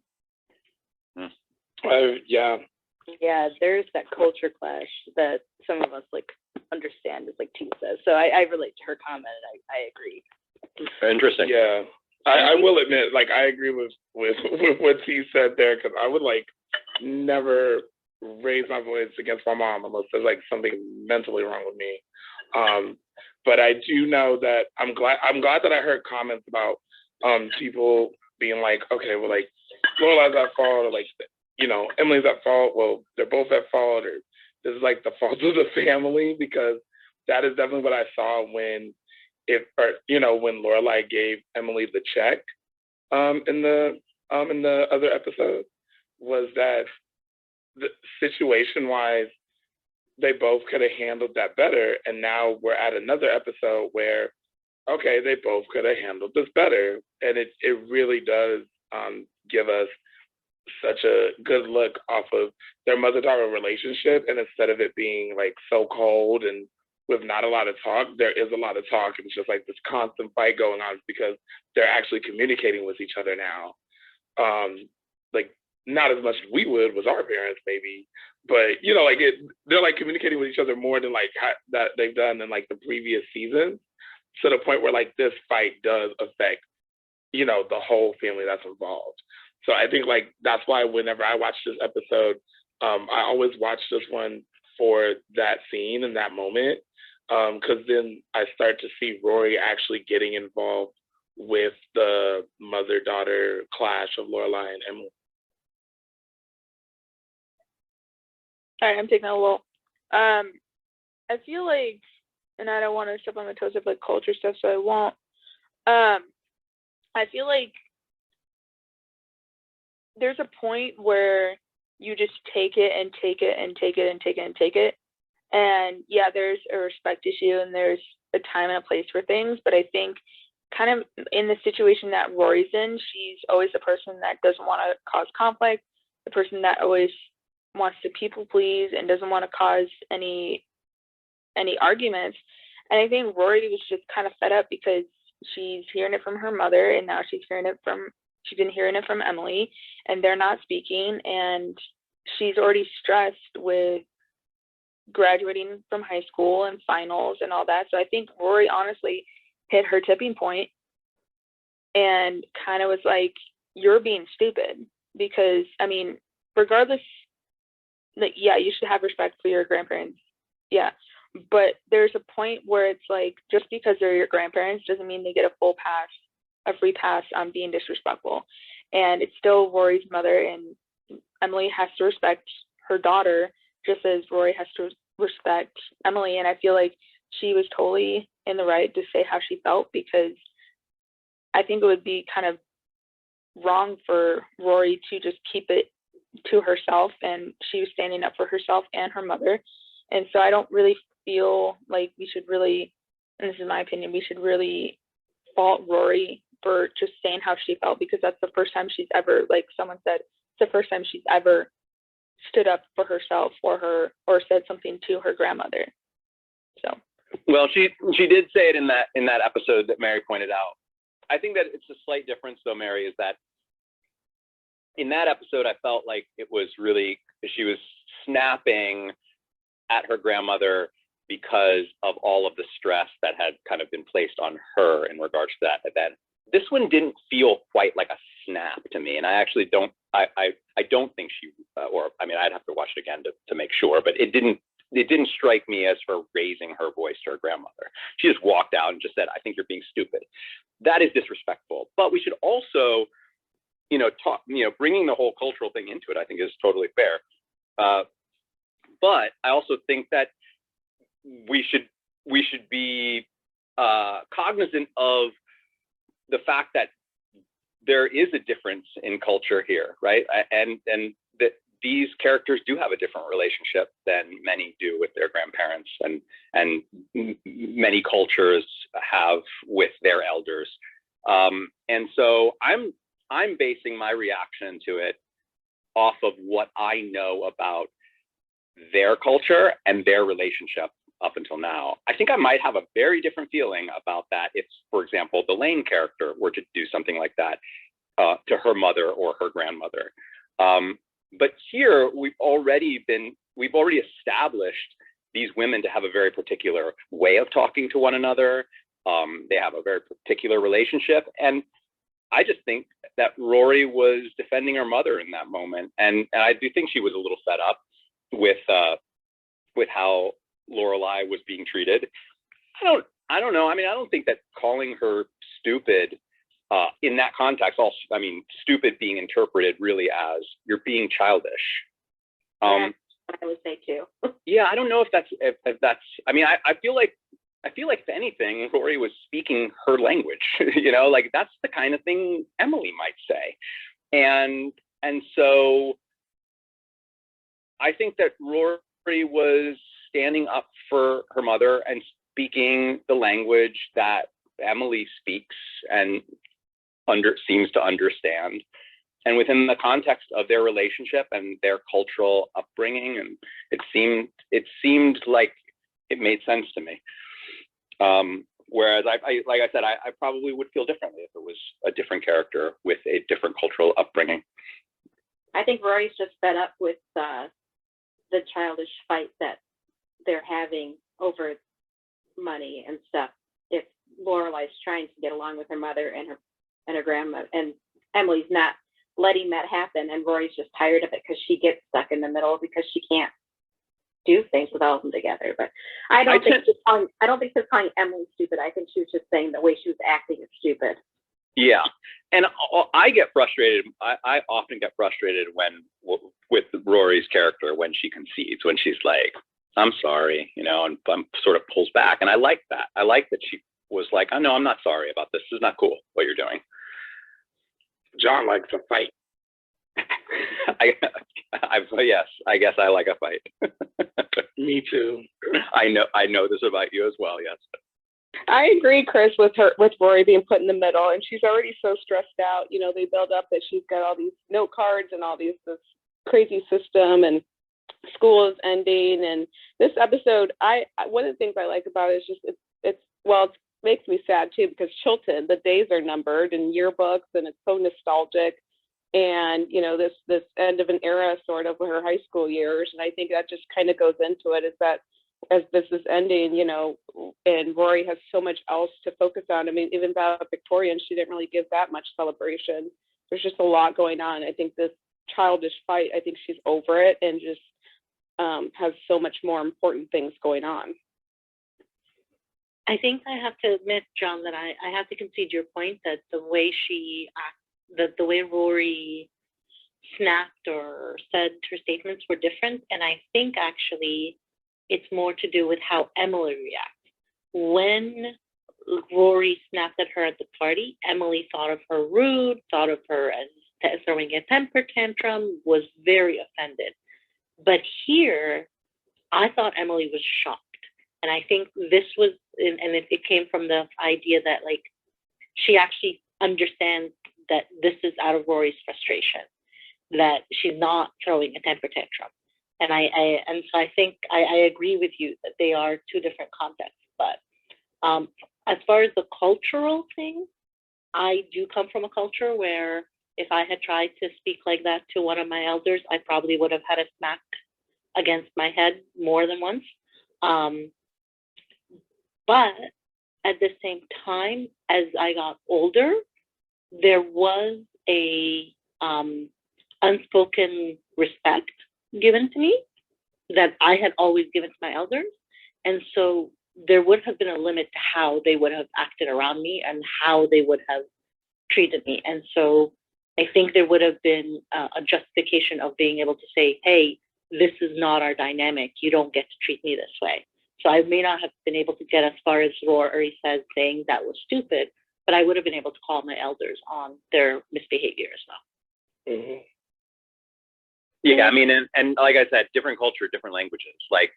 Yeah, there's that culture clash that some of us understand, as T says. So I relate to her comment, and I agree. Interesting. Yeah, I will admit, I agree with what T said there, because I would never raise my voice against my mom unless there's something mentally wrong with me. But I do know that I'm glad that I heard comments about people being okay, well, Lorelai's at fault, or Emily's at fault. Well, they're both at fault, or this is the fault of the family, because that is definitely what I saw when Lorelai gave Emily the check in the other episode, was that the situation wise they both could have handled that better, and now we're at another episode where okay, they both could have handled this better, and it really does give us such a good look off of their mother-daughter relationship, and instead of it being so cold and with not a lot of talk, there is a lot of talk, and it's just this constant fight going on because they're actually communicating with each other now. Not as much as we would with our parents maybe, but they're communicating with each other more than that they've done in the previous seasons, to the point where this fight does affect the whole family that's involved. So I think that's why whenever I watch this episode, I always watch this one for that scene and that moment, because then I start to see Rory actually getting involved with the mother-daughter clash of Lorelai and Emily. All right, I'm taking a little. I feel and I don't want to step on the toes of culture stuff, so I won't. I feel there's a point where you just take it and take it and take it and take it and take it. And yeah, there's a respect issue and there's a time and a place for things. But I think kind of in the situation that Rory's in, she's always the person that doesn't want to cause conflict, the person that always wants to people please and doesn't want to cause any arguments. And I think Rory was just kind of fed up because she's hearing it from her mother, and now she's been hearing it from Emily, and they're not speaking, and she's already stressed with graduating from high school and finals and all that. So I think Rory honestly hit her tipping point and kind of was like, you're being stupid. Because, I mean, regardless, like, yeah, you should have respect for your grandparents. Yeah. But there's a point where it's like, just because they're your grandparents doesn't mean they get a free pass on being disrespectful. And it's still Rory's mother, and Emily has to respect her daughter just as Rory has to respect Emily. And I feel like she was totally in the right to say how she felt, because I think it would be kind of wrong for Rory to just keep it to herself, and she was standing up for herself and her mother. And so I don't really feel like we should really, and this is my opinion, we should really fault Rory for just saying how she felt, because that's the first time she's ever, like someone said, it's the first time she's ever stood up for herself or said something to her grandmother. So well, she did say it in that episode that Mary pointed out. I think that it's a slight difference though, Mary, is that in that episode I felt like it was really, she was snapping at her grandmother because of all of the stress that had kind of been placed on her in regards to that event. This one didn't feel quite like a snap to me, and I actually don't. I don't think she, or I mean, I'd have to watch it again to make sure, but it didn't strike me as her raising her voice to her grandmother. She just walked out and just said, "I think you're being stupid." That is disrespectful. But we should also, bringing the whole cultural thing into it, I think is totally fair. But I also think that we should be cognizant of the fact that there is a difference in culture here, right? And that these characters do have a different relationship than many do with their grandparents, and many cultures have with their elders. And so I'm basing my reaction to it off of what I know about their culture and their relationship up until now. I think I might have a very different feeling about that if, for example, the Lane character were to do something like that to her mother or her grandmother. But here we've already established these women to have a very particular way of talking to one another. They have a very particular relationship. And I just think that Rory was defending her mother in that moment. And I do think she was a little fed up with how Lorelai was being treated. I don't know. I mean, I don't think that calling her stupid in that context, stupid being interpreted really as you're being childish. I would say too. Yeah, I don't know if that's. I mean, I feel like if anything, Rory was speaking her language. Like that's the kind of thing Emily might say, and so I think that Rory was standing up for her mother and speaking the language that Emily speaks and seems to understand, and within the context of their relationship and their cultural upbringing, and it seemed like it made sense to me. Whereas like I said, I probably would feel differently if it was a different character with a different cultural upbringing. I think Rory's just fed up with the childish fight that they're having over money and stuff. If Lorelai's trying to get along with her mother and her grandma, and Emily's not letting that happen, and Rory's just tired of it because she gets stuck in the middle because she can't do things with all of them together. But I don't think she's calling Emily stupid. I think she was just saying the way she was acting is stupid. Yeah, and I get frustrated. I often get frustrated with Rory's character when she concedes, when she's like, "I'm sorry," and sort of pulls back. And I like that. I like that she was like, "Oh no, I'm not sorry about this. This is not cool what you're doing." John likes a fight. Yes, I guess I like a fight. Me too. I know this about you as well. Yes. I agree, Chris, with Rory being put in the middle, and she's already so stressed out. They build up that she's got all these note cards and all this crazy system, and school is ending. And this episode, one of the things I like about it is just well, it makes me sad too because Chilton, the days are numbered in yearbooks, and it's so nostalgic. And this end of an era, sort of her high school years, and I think that just kind of goes into it. Is that as this is ending, and Rory has so much else to focus on. I mean, even Victoria, she didn't really give that much celebration. There's just a lot going on. I think this childish fight, I think she's over it and just has so much more important things going on. I think I have to admit, John, that I have to concede your point that the way the way Rory snapped or said her statements were different. And I think actually it's more to do with how Emily reacts. When Rory snapped at her at the party, Emily thought of her rude, thought of her as throwing a temper tantrum, was very offended. But here, I thought Emily was shocked. And I think this was, and it came from the idea that like, she actually understands that this is out of Rory's frustration, that she's not throwing a temper tantrum. And so I think I agree with you that they are two different contexts. But as far as the cultural thing, I do come from a culture where if I had tried to speak like that to one of my elders, I probably would have had a smack against my head more than once. But at the same time, as I got older, there was a unspoken respect given to me that I had always given to my elders. And so there would have been a limit to how they would have acted around me and how they would have treated me. And so I think there would have been a justification of being able to say, hey, this is not our dynamic. You don't get to treat me this way. So I may not have been able to get as far as Rory says, saying that was stupid, but I would have been able to call my elders on their misbehavior as well. Mm-hmm. Yeah, I mean, and like I said, different culture, different languages. Like,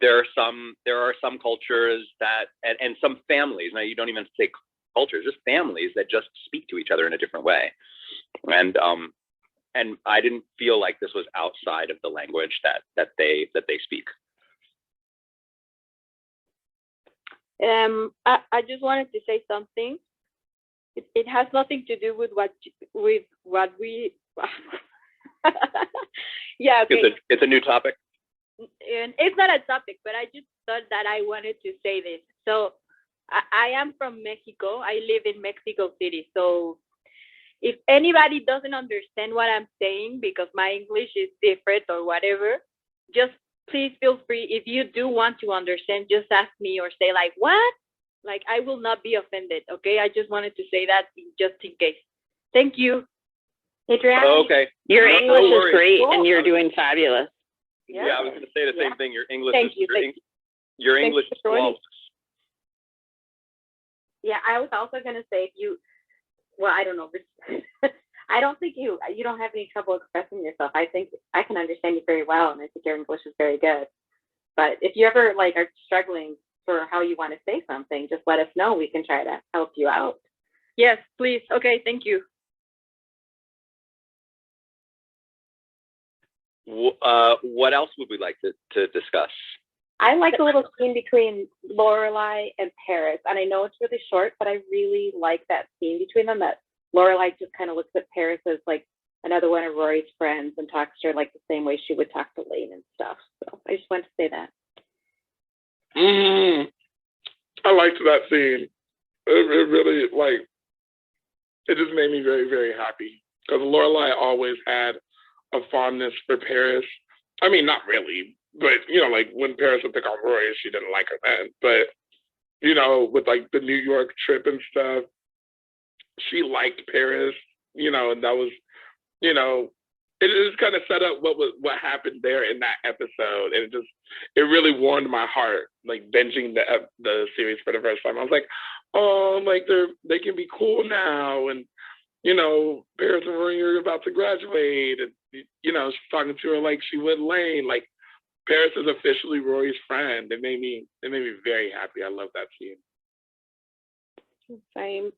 there are some cultures that, and some families, now you don't even say cultures, just families that just speak to each other in a different way. And I didn't feel like this was outside of the language that they speak. I just wanted to say something. It has nothing to do with what we. Yeah, okay. It's a new topic. And it's not a topic, but I just thought that I wanted to say this. So I am from Mexico. I live in Mexico City. So if anybody doesn't understand what I'm saying because my English is different or whatever, just please feel free. If you do want to understand, just ask me or say like, what? Like, I will not be offended. Okay. I just wanted to say that just in case. Thank you. Adriana, Okay. your No English is worries. great Cool. and you're doing fabulous. Yeah, I was going to say the same thing. Your English Thank is you. your English is flawless. Yeah, I was also going to say I don't know. I don't think you don't have any trouble expressing yourself. I think I can understand you very well, and I think your English is very good. But if you ever are struggling for how you want to say something, just let us know. We can try to help you out. Yes, please. Okay, thank you. What else would we like to discuss? I like the little scene between Lorelai and Paris, and I know it's really short, but I really like that scene between them. That Lorelai just kind of looks at Paris as like another one of Rory's friends and talks to her like the same way she would talk to Lane and stuff. So I just wanted to say that. I liked that scene. It really it just made me very, very happy because Lorelai always had a fondness for Paris. I mean, not really, but when Paris would pick on Rory, she didn't like her then. But with the New York trip and stuff, she liked Paris. And that was, it just kind of set up what happened there in that episode, and it really warmed my heart. Binging the series for the first time, I was like, oh, they can be cool now, and Paris and Rory are about to graduate, and she's talking to her like she would Lane. Paris is officially Rory's friend. It made me very happy. I love that scene. Same.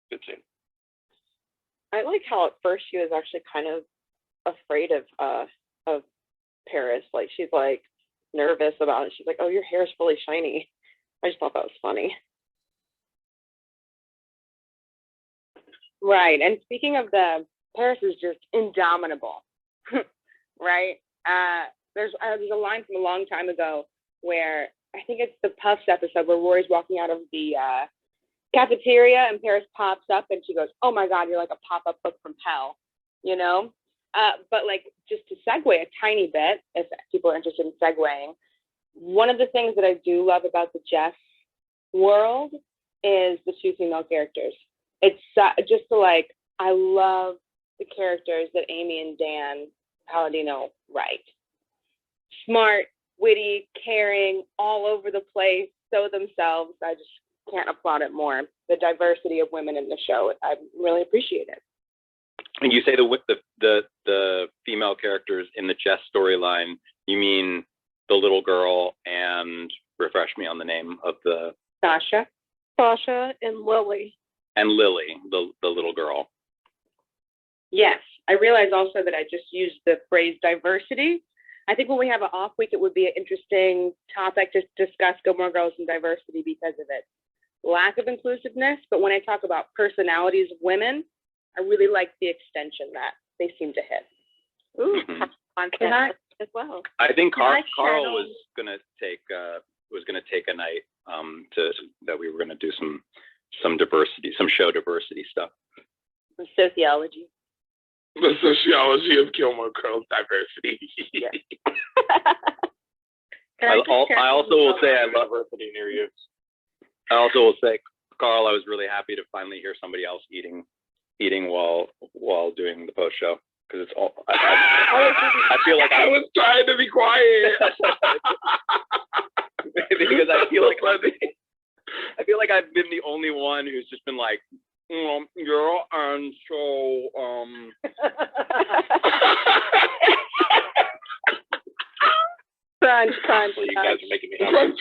Good scene. I like how at first she was actually kind of afraid of Paris. She's nervous about it. She's like, "Oh, your hair is really shiny," I just thought that was funny. Right. And speaking of Paris is just indomitable, right? There's a line from a long time ago where I think it's the Puffs episode where Rory's walking out of the cafeteria and Paris pops up and she goes, "Oh my God, you're like a pop-up book from hell," you know? But like just to segue a tiny bit, if people are interested in segueing, one of the things that I do love about the Jess world is the two female characters. It's just like, I love the characters that Amy and Dan Palladino write. Smart, witty, caring, all over the place, so themselves. I just can't applaud it more. The diversity of women in the show, I really appreciate it. And you say the female characters in the Jess storyline, you mean the little girl and refresh me on the name of the Sasha and Lily. And Lily, the little girl. Yes, I realize also that I just used the phrase diversity. I think when we have an off week, it would be an interesting topic to discuss Gilmore Girls and diversity because of its lack of inclusiveness. But when I talk about personalities of women, I really like the extension that they seem to hit. Ooh, Can as well. I think Can Carl channel- was gonna take a night that we were gonna do some diversity, some show diversity stuff. Sociology. The sociology of Gilmore Girls diversity. I also will say I love diversity near you. I also will say, Carl, I was really happy to finally hear somebody else eating while doing the post show, because it's all. I feel like I was trying to be quiet. because I feel like I've been the only one who's just been like, you're on so crunch. So you guys are making me hungry.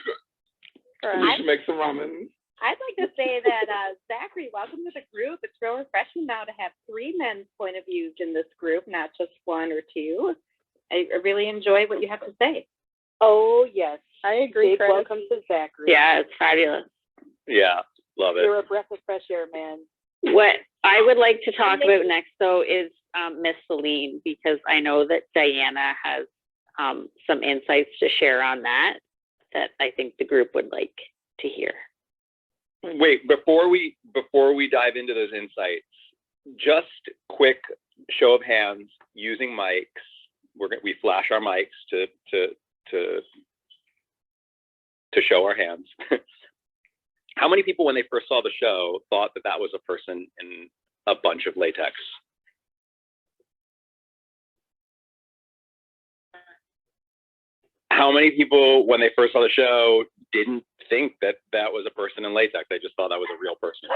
Crunch. We should make some ramen. I'd like to say that, Zachary, welcome to the group. It's real refreshing now to have three men's point of views in this group, not just one or two. I really enjoy what you have to say. Oh, yes. I agree. Big welcome to Zachary. Yeah, it's fabulous. Yeah, love it. You're a breath of fresh air, man. What I would like to talk about next, though, is Miss Celine, because I know that Diana has some insights to share on that I think the group would like to hear. Wait, before we dive into those insights, just quick show of hands using mics. We flash our mics to show our hands. How many people, when they first saw the show, thought that was a person in a bunch of latex? How many people, when they first saw the show, didn't think that was a person in latex? They just thought that was a real person.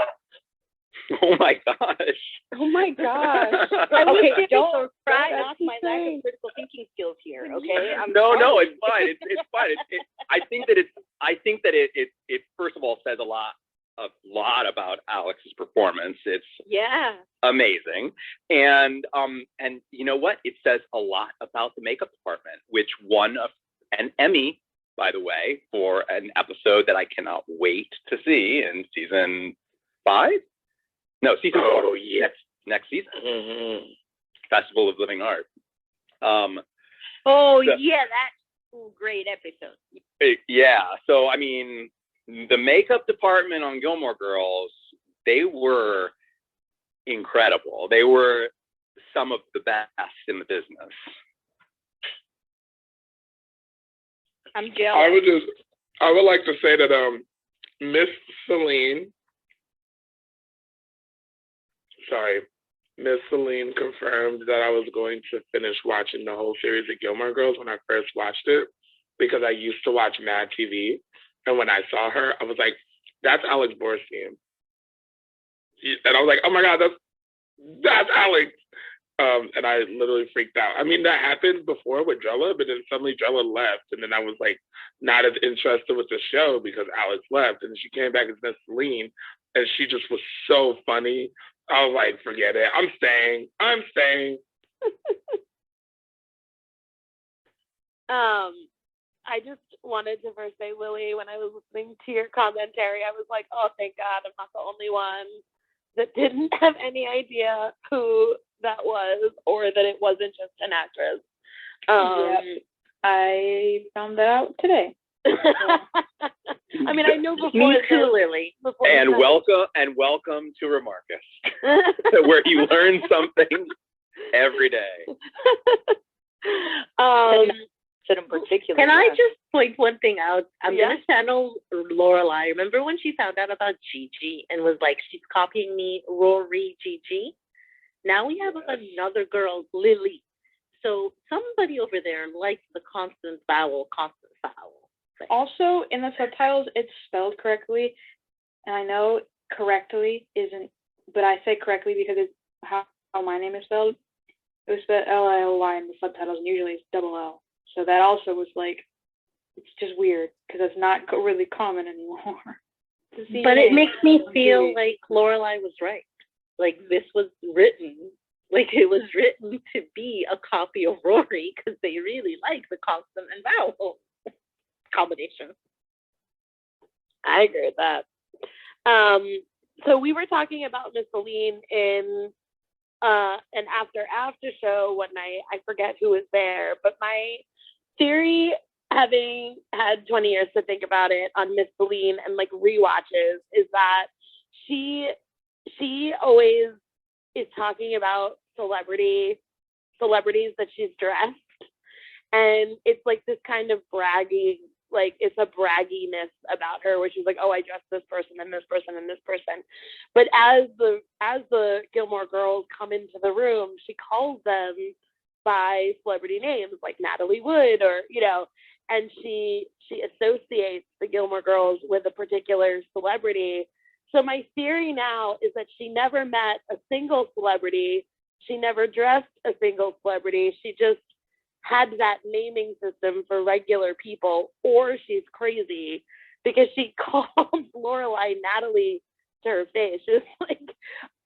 Oh my gosh. Oh my gosh. Okay, don't fry off my lack of critical thinking skills here, okay? No, it's fine. It's fine. I think that it first of all says a lot about Alex's performance. It's amazing. And you know what? It says a lot about the makeup department, which won an Emmy, by the way, for an episode that I cannot wait to see in season 5. No, season 4. Oh, yes. Next season. Mm-hmm. Festival of Living Art. That's great episode. Yeah. So, I mean, the makeup department on Gilmore Girls, they were incredible. They were some of the best in the business. I'm jealous. I would like to say that Miss Celine confirmed that I was going to finish watching the whole series of Gilmore Girls when I first watched it, because I used to watch Mad TV, and when I saw her, I was like, "That's Alex Borstein," and I was like, "Oh my God, that's Alex." And I literally freaked out. I mean, that happened before with Drella, but then suddenly Drella left, and then I was like not as interested with the show because Alex left, and she came back as Miss Celine, and she just was so funny. I was like, forget it. I'm staying. I I just wanted to first say, Lily, when I was listening to your commentary, I was like, oh, thank God I'm not the only one that didn't have any idea who that was or that it wasn't just an actress. Yep. I found that out today. I mean, I knew before. Me too, Lily. And welcome to Remarcus, where you learn something every day. In particular. Can I just point one thing out? I'm gonna channel Lorelai. Remember when she found out about Gigi and was like, she's copying me, Rory Gigi? Now we have another girl, Lily. So somebody over there likes the constant vowel. Also, in the subtitles, it's spelled correctly, and I know correctly isn't, but I say correctly because it's how my name is spelled. It was spelled Lily in the subtitles, and usually it's double L. So that also was like, it's just weird because it's not really common anymore. But it makes me feel like Lorelai was right. Like this was written, like it was written to be a copy of Rory because they really like the consonant and vowel combination. I agree with that. So we were talking about Miss Celine in an after show one night. I forget who was there, but my theory, having had 20 years to think about it on Miss Celine and like rewatches, is that she always is talking about celebrities that she's dressed, and it's like this kind of braggy, like it's a bragginess about her where she's like, oh, I dressed this person and this person and this person. But as the Gilmore Girls come into the room, she calls them by celebrity names like Natalie Wood, or and she associates the Gilmore Girls with a particular celebrity. So my theory now is that she never met a single celebrity. She never dressed a single celebrity. She just had that naming system for regular people, or she's crazy because she called Lorelai Natalie to her face. She was like,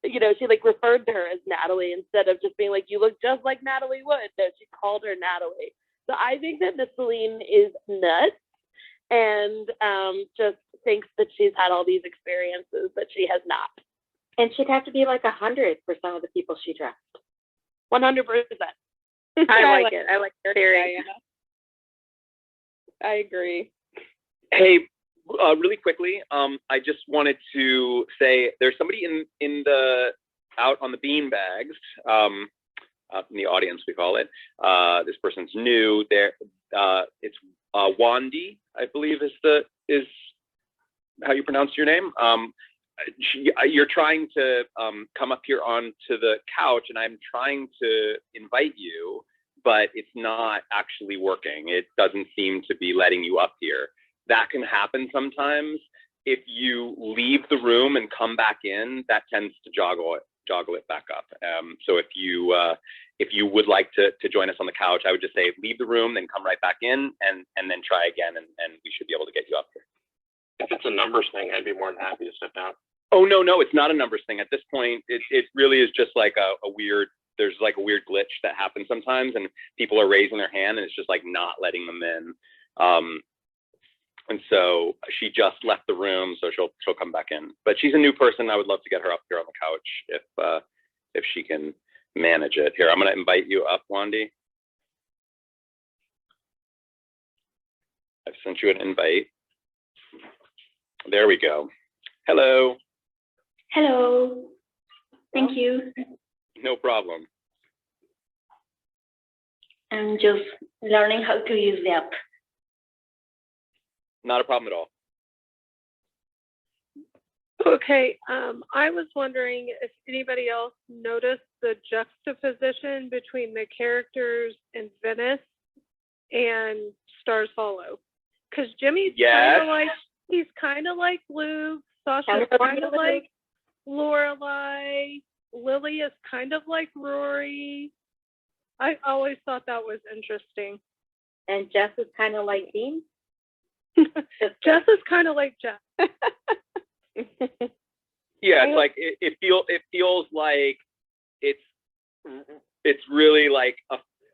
she like referred to her as Natalie instead of just being like, you look just like Natalie Wood. No, she called her Natalie. So I think that Miss Celine is nuts and just thinks that she's had all these experiences that she has not. And she'd have to be like 100 for some of the people she dressed. 100%. I like it. I like her theory. I agree. Hey, really quickly, I just wanted to say there's somebody in the out on the bean bags, out in the audience we call it. This person's new. It's Wandy, I believe is how you pronounce your name. You're trying to come up here onto the couch, and I'm trying to invite you, but it's not actually working. It doesn't seem to be letting you up here. That can happen sometimes. If you leave the room and come back in, that tends to joggle it back up. So if you would like to join us on the couch, I would just say leave the room, then come right back in, and then try again, and we should be able to get you up here. If it's a numbers thing, I'd be more than happy to step down. Oh, no, it's not a numbers thing. At this point, it really is just like there's like a weird glitch that happens sometimes, and people are raising their hand, and it's just like not letting them in. And so she just left the room, so she'll come back in. But she's a new person. I would love to get her up here on the couch if she can manage it. Here, I'm going to invite you up, Wandy. I've sent you an invite. There we go. Hello. Hello. Thank you. No problem. I'm just learning how to use the app. Not a problem at all. Okay, I was wondering if anybody else noticed the juxtaposition between the characters in Venice and Stars Hollow. Because Jimmy's kind of like Luke, Sasha's kind of like Lorelai, Lily is kind of like Rory. I always thought that was interesting. And Jess is kind of like Dean? Jess is kind of like Jess. Yeah, it's like it feels like it's really like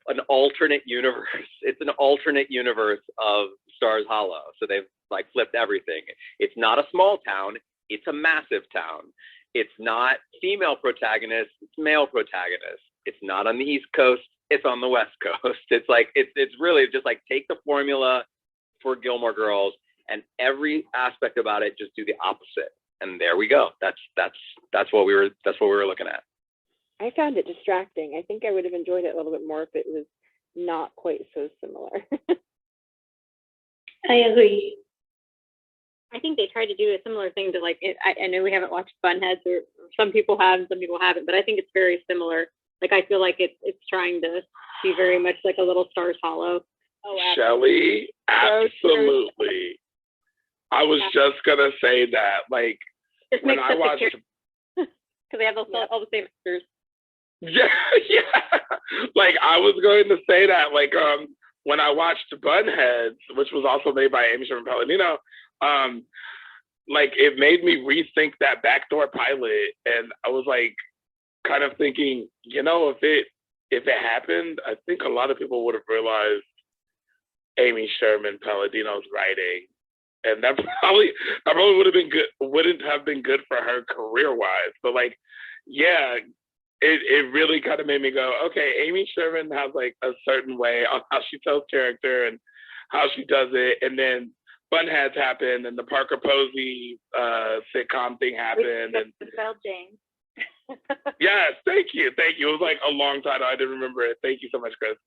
an alternate universe. It's an alternate universe of Stars Hollow. So they've like flipped everything. It's not a small town, it's a massive town. It's not female protagonist, it's male protagonist. It's not on the East Coast, it's on the West Coast. It's like it's really just like take the formula for Gilmore Girls and every aspect about it, just do the opposite. And there we go. That's what we were looking at. I found it distracting. I think I would have enjoyed it a little bit more if it was not quite so similar. I agree. I think they tried to do a similar thing to like, I know we haven't watched Bunheads, or some people have and some people haven't, but I think it's very similar. Like, I feel like it's trying to be very much like a little Stars Hollow. Oh, Shelley, absolutely. I was just gonna say that, like, when I watched, because they have all the same actors. Yeah. Like, I was going to say that, like, when I watched Bunheads, which was also made by Amy Sherman-Palladino, like, it made me rethink that backdoor pilot, and I was like, kind of thinking, you know, if it happened, I think a lot of people would have realized Amy Sherman-Palladino's writing, and that probably would have been good. Wouldn't have been good for her career-wise, but like, yeah. It really kind of made me go, okay, Amy Sherman has like a certain way on how she tells character and how she does it. And then Bunheads happened and the Parker Posey sitcom thing happened. And Bell James. Yes, thank you. It was like a long time. I didn't remember it. Thank you so much, Chris.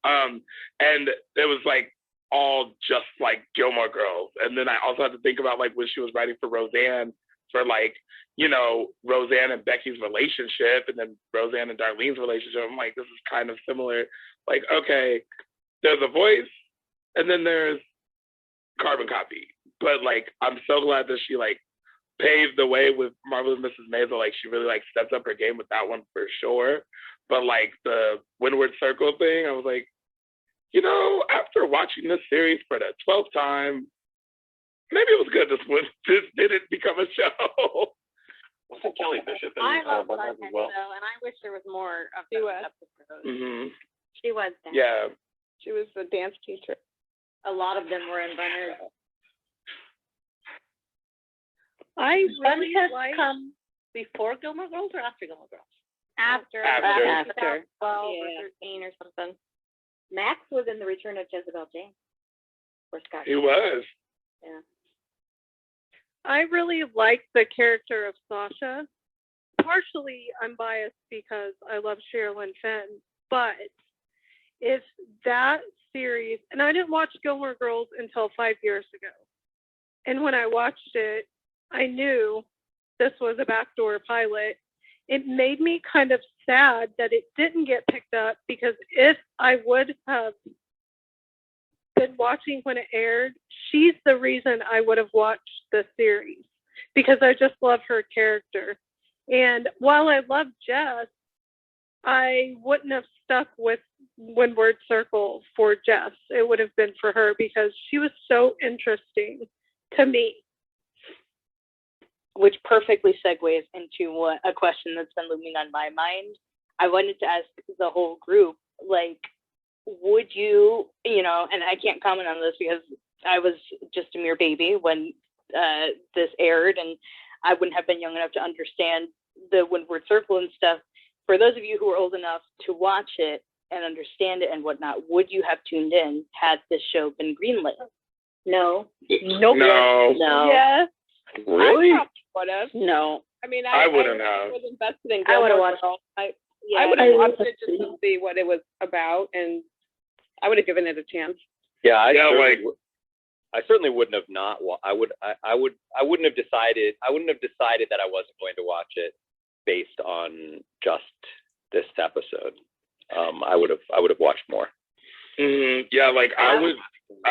And it was like all just like Gilmore Girls. And then I also had to think about like when she was writing for Roseanne, for like, you know, Roseanne and Becky's relationship, and then Roseanne and Darlene's relationship. I'm like, this is kind of similar. Like, okay, there's a voice, and then there's carbon copy. But like, I'm so glad that she like paved the way with Marvelous Mrs. Maisel. Like, she really like stepped up her game with that one for sure. But like the Windward Circle thing, I was like, you know, after watching this series for the 12th time, maybe it was good this didn't become a show. Wasn't Kelly Bishop in I love Bunheads Bunheads as well? though, and I wish there was more of She those was. episodes. Mm-hmm. She was. Then. Yeah. She was the dance teacher. A lot of them were in Bunheads. I really Bunheads like. come before Gilmore Girls or after Gilmore Girls? After. 12 or 13 or something. Max was in The Return of Jezebel James. Or Scott. He was. Yeah. I really like the character of Sasha. Partially, I'm biased because I love Sherilyn Fenn, but if that series, and I didn't watch Gilmore Girls until 5 years ago, and when I watched it, I knew this was a backdoor pilot. It made me kind of sad that it didn't get picked up, because if I would have been watching when it aired, she's the reason I would have watched the series, because I just love her character. And while I love Jess, I wouldn't have stuck with Windward Circle for Jess. It would have been for her, because she was so interesting to me. Which perfectly segues into a question that's been looming on my mind. I wanted to ask the whole group, like, would you, and I can't comment on this because I was just a mere baby when this aired, and I wouldn't have been young enough to understand the Windward Circle and stuff. For those of you who are old enough to watch it and understand it and whatnot, would you have tuned in had this show been greenlit? No. Nope. No. Yes. Really? I would have. No. I mean, I wouldn't have. was invested in I would Gilmore have watched. Girls. I Yeah, would have watched it just to see what it was about, and I would have given it a chance. Yeah, I certainly wouldn't have not. I wouldn't have decided. I wouldn't have decided that I wasn't going to watch it based on just this episode. I would have watched more. Mm-hmm. Yeah, like I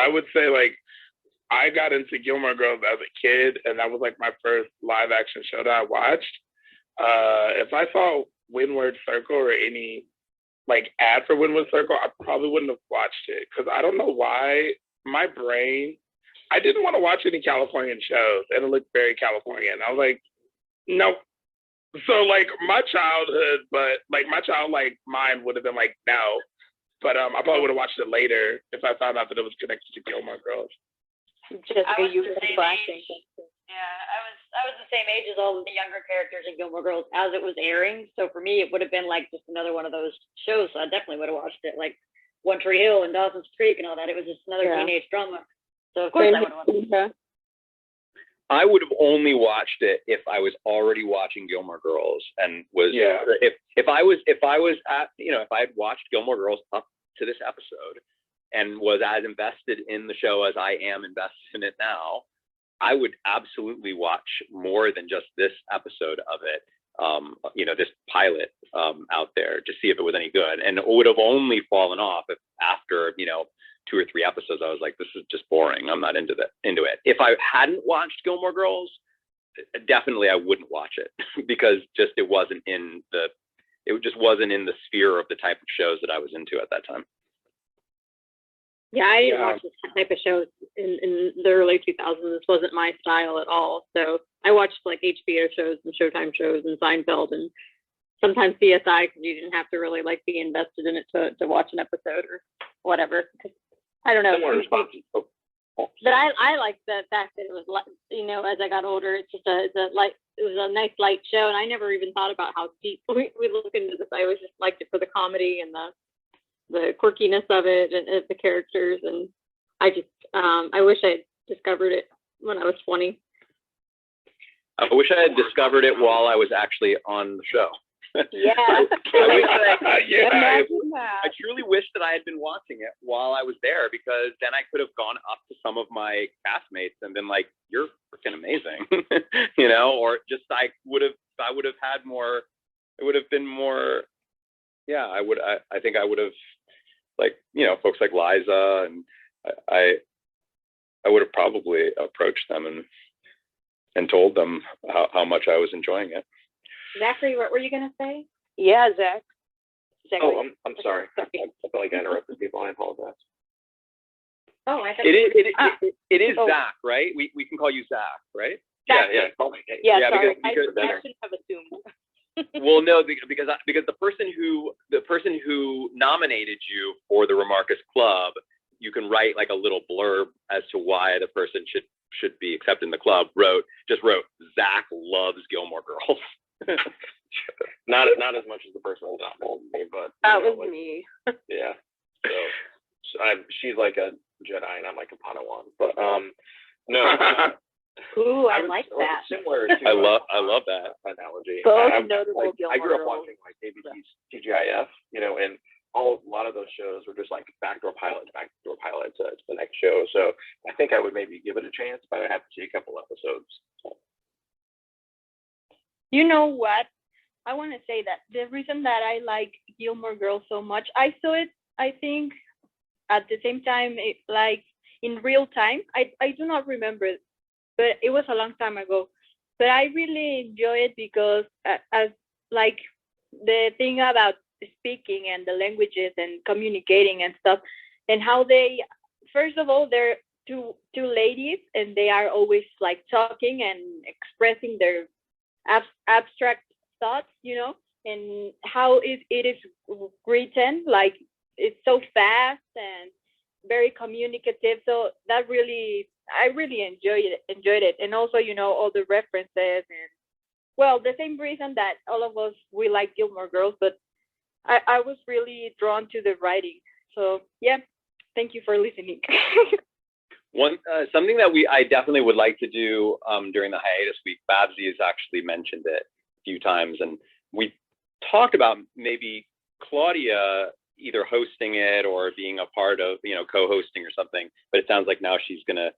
would say like I got into Gilmore Girls as a kid, and that was like my first live action show that I watched. If I saw Windward Circle or any like ad for Windward Circle, I probably wouldn't have watched it, because I don't know why my brain, I didn't want to watch any Californian shows, and it looked very Californian. I was like, nope. So like my childlike mind would have been like, no. But I probably would have watched it later if I found out that it was connected to Gilmore Girls. Jessica, you were flashing. Yeah, I was the same age as all the younger characters in Gilmore Girls as it was airing. So for me, it would have been like just another one of those shows. So I definitely would have watched it, like One Tree Hill and Dawson's Creek and all that. It was just another teenage drama. So of course I would have watched it. I would have only watched it if I was already watching Gilmore Girls and was if I was at if I had watched Gilmore Girls up to this episode and was as invested in the show as I am invested in it now, I would absolutely watch more than just this episode of it. This pilot out there to see if it was any good, and it would have only fallen off if after 2 or 3 episodes I was like, this is just boring, I'm not into it. If I hadn't watched Gilmore Girls, definitely I wouldn't watch it because it just wasn't in the sphere of the type of shows that I was into at that time. Yeah, I didn't watch this type of shows in the early 2000s. This wasn't my style at all. So I watched like HBO shows and Showtime shows and Seinfeld and sometimes CSI because you didn't have to really like be invested in it to watch an episode or whatever. I don't know. But I like the fact that it was, as I got older, it's just it was a nice light show, and I never even thought about how deep we look into this. I always just liked it for the comedy and the quirkiness of it and the characters, and I just I wish I had discovered it when I was 20. I wish I had discovered it while I was actually on the show. Yeah. I truly wish that I had been watching it while I was there, because then I could have gone up to some of my castmates and been like, "You're freaking amazing," or just I would have had more. It would have been more. Yeah, I think I would have, folks like Liza, and I would have probably approached them and told them how much I was enjoying it. Zachary, what were you gonna say? Yeah, Zach. Oh, I'm sorry. I feel like I interrupted people. I apologize. Oh, I thought it is Zach, right? We can call you Zach, right? Yeah. Call me. Yeah, sorry. Because I should have assumed. Well, no, because the person who nominated you for the Remarcus Club, you can write like a little blurb as to why the person should be accepted in the club. Wrote Zach loves Gilmore Girls. not as much as the person who nominated me, but that was me. Yeah. So she's like a Jedi and I'm like a Padawan. But no. Ooh, I like that. Similar to I love that analogy. Both notable Gilmore I grew up Girls. watching like ABC's TGIF, and a lot of those shows were just like backdoor pilot to the next show. So I think I would maybe give it a chance, but I'd have to see a couple episodes. So. You know what? I want to say that the reason that I like Gilmore Girls so much, I saw it, I think, at the same time, like in real time. I do not remember it, but it was a long time ago. But I really enjoy it because as like the thing about speaking and the languages and communicating and stuff, and how they, first of all, they're two ladies and they are always like talking and expressing their abstract thoughts, and how it is written, like it's so fast and very communicative. So that I really enjoyed it. And also, all the references and, well, the same reason that all of us, we like Gilmore Girls, but I was really drawn to the writing. So yeah, thank you for listening. Something that I definitely would like to do during the hiatus week, Babsy has actually mentioned it a few times, and we talked about maybe Claudia either hosting it or being a part of, co-hosting or something. But it sounds like now she's gonna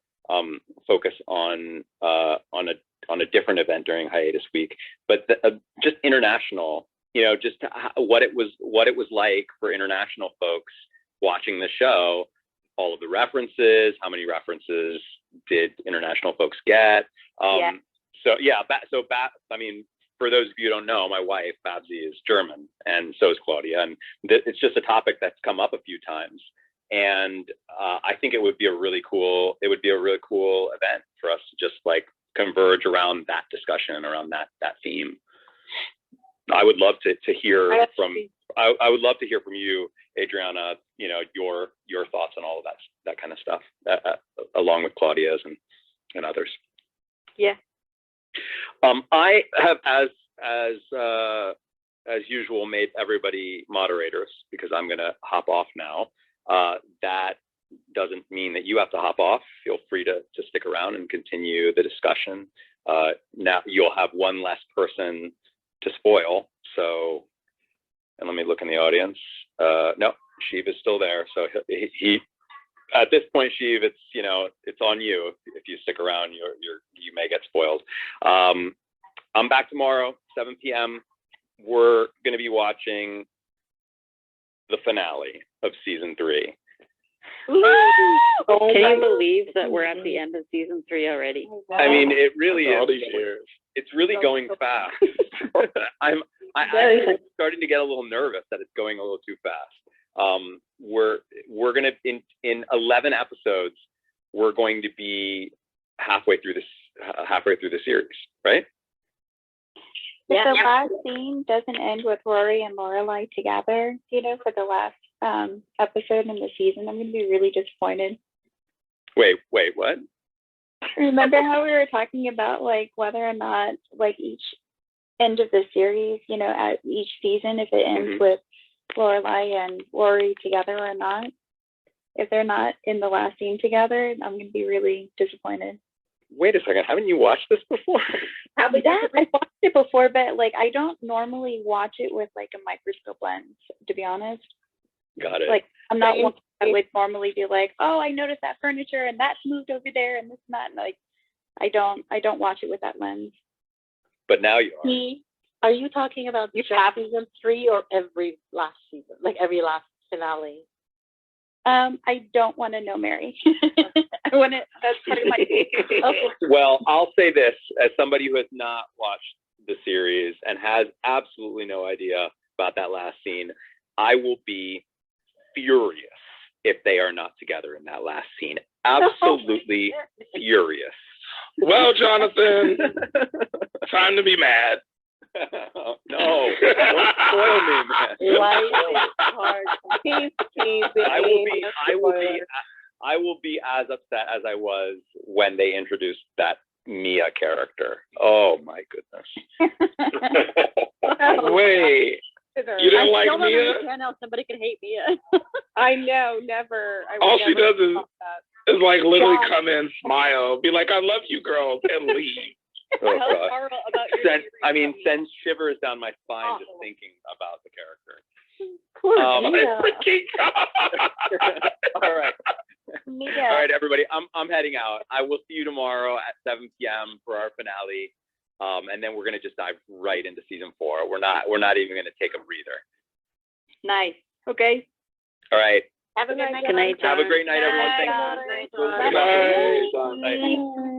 focus on a different event during hiatus week. But just international, just what it was like for international folks watching the show. All of the references, how many references did international folks get? I mean, for those of you who don't know, my wife, Babsy, is German, and so is Claudia. And it's just a topic that's come up a few times. And I think it would be a really cool event for us to just like converge around that discussion, around that theme. I would love to hear from, I would love to hear from you, Adriana, your thoughts on all of that kind of stuff, along along with Claudia's and others. Yeah. I have, as usual, made everybody moderators because I'm going to hop off now. That doesn't mean that you have to hop off. Feel free to stick around and continue the discussion. Now you'll have one less person to spoil. So, and let me look in the audience. No, Shiv is still there. So he at this point, Shiv, it's on you. If you stick around, you may get spoiled. I'm back tomorrow, 7 p.m. We're going to be watching the finale of season 3. Can you believe that we're at the end of season 3 already? I mean, it really is. All these years. It's really going fast. I'm starting to get a little nervous that it's going a little too fast. We're gonna in 11 episodes, we're going to be halfway through the series, right? If the last scene doesn't end with Rory and Lorelai together, for the last episode in the season, I'm going to be really disappointed. Wait, what? Remember how we were talking about like whether or not like each end of the series, at each season, if it ends with Lorelai and Rory together or not? If they're not in the last scene together, I'm going to be really disappointed. Wait a second, haven't you watched this before? I watched it before, but like I don't normally watch it with like a microscope lens, to be honest. Got it. Like I'm not one that would normally be like, oh, I noticed that furniture and that's moved over there and this and that. And like I don't watch it with that lens. But now you are. Are you talking about season 3 or every last season, like every last finale? I don't want to know, Mary. I want to. That's part of my. Okay. Well, I'll say this as somebody who has not watched the series and has absolutely no idea about that last scene. I will be furious if they are not together in that last scene. Absolutely furious. Well, Jonathan, time to be mad. No, don't spoil me, man. Life is hard. I will be as upset as I was when they introduced that Mia character. Oh my goodness. Wait, you didn't like don't Mia? understand how somebody can hate Mia. I know, never. All she does is like literally come in, smile, be like, "I love you, girls," and leave. Oh, God. Sends shivers down my spine just thinking about the character. All right. All right, everybody. I'm heading out. I will see you tomorrow at 7 p.m. for our finale, and then we're gonna just dive right into season 4. We're not even gonna take a breather. Nice. Okay. All right. Have a good night. Good night. Have a great night, everyone. Thanks. Good night. Bye.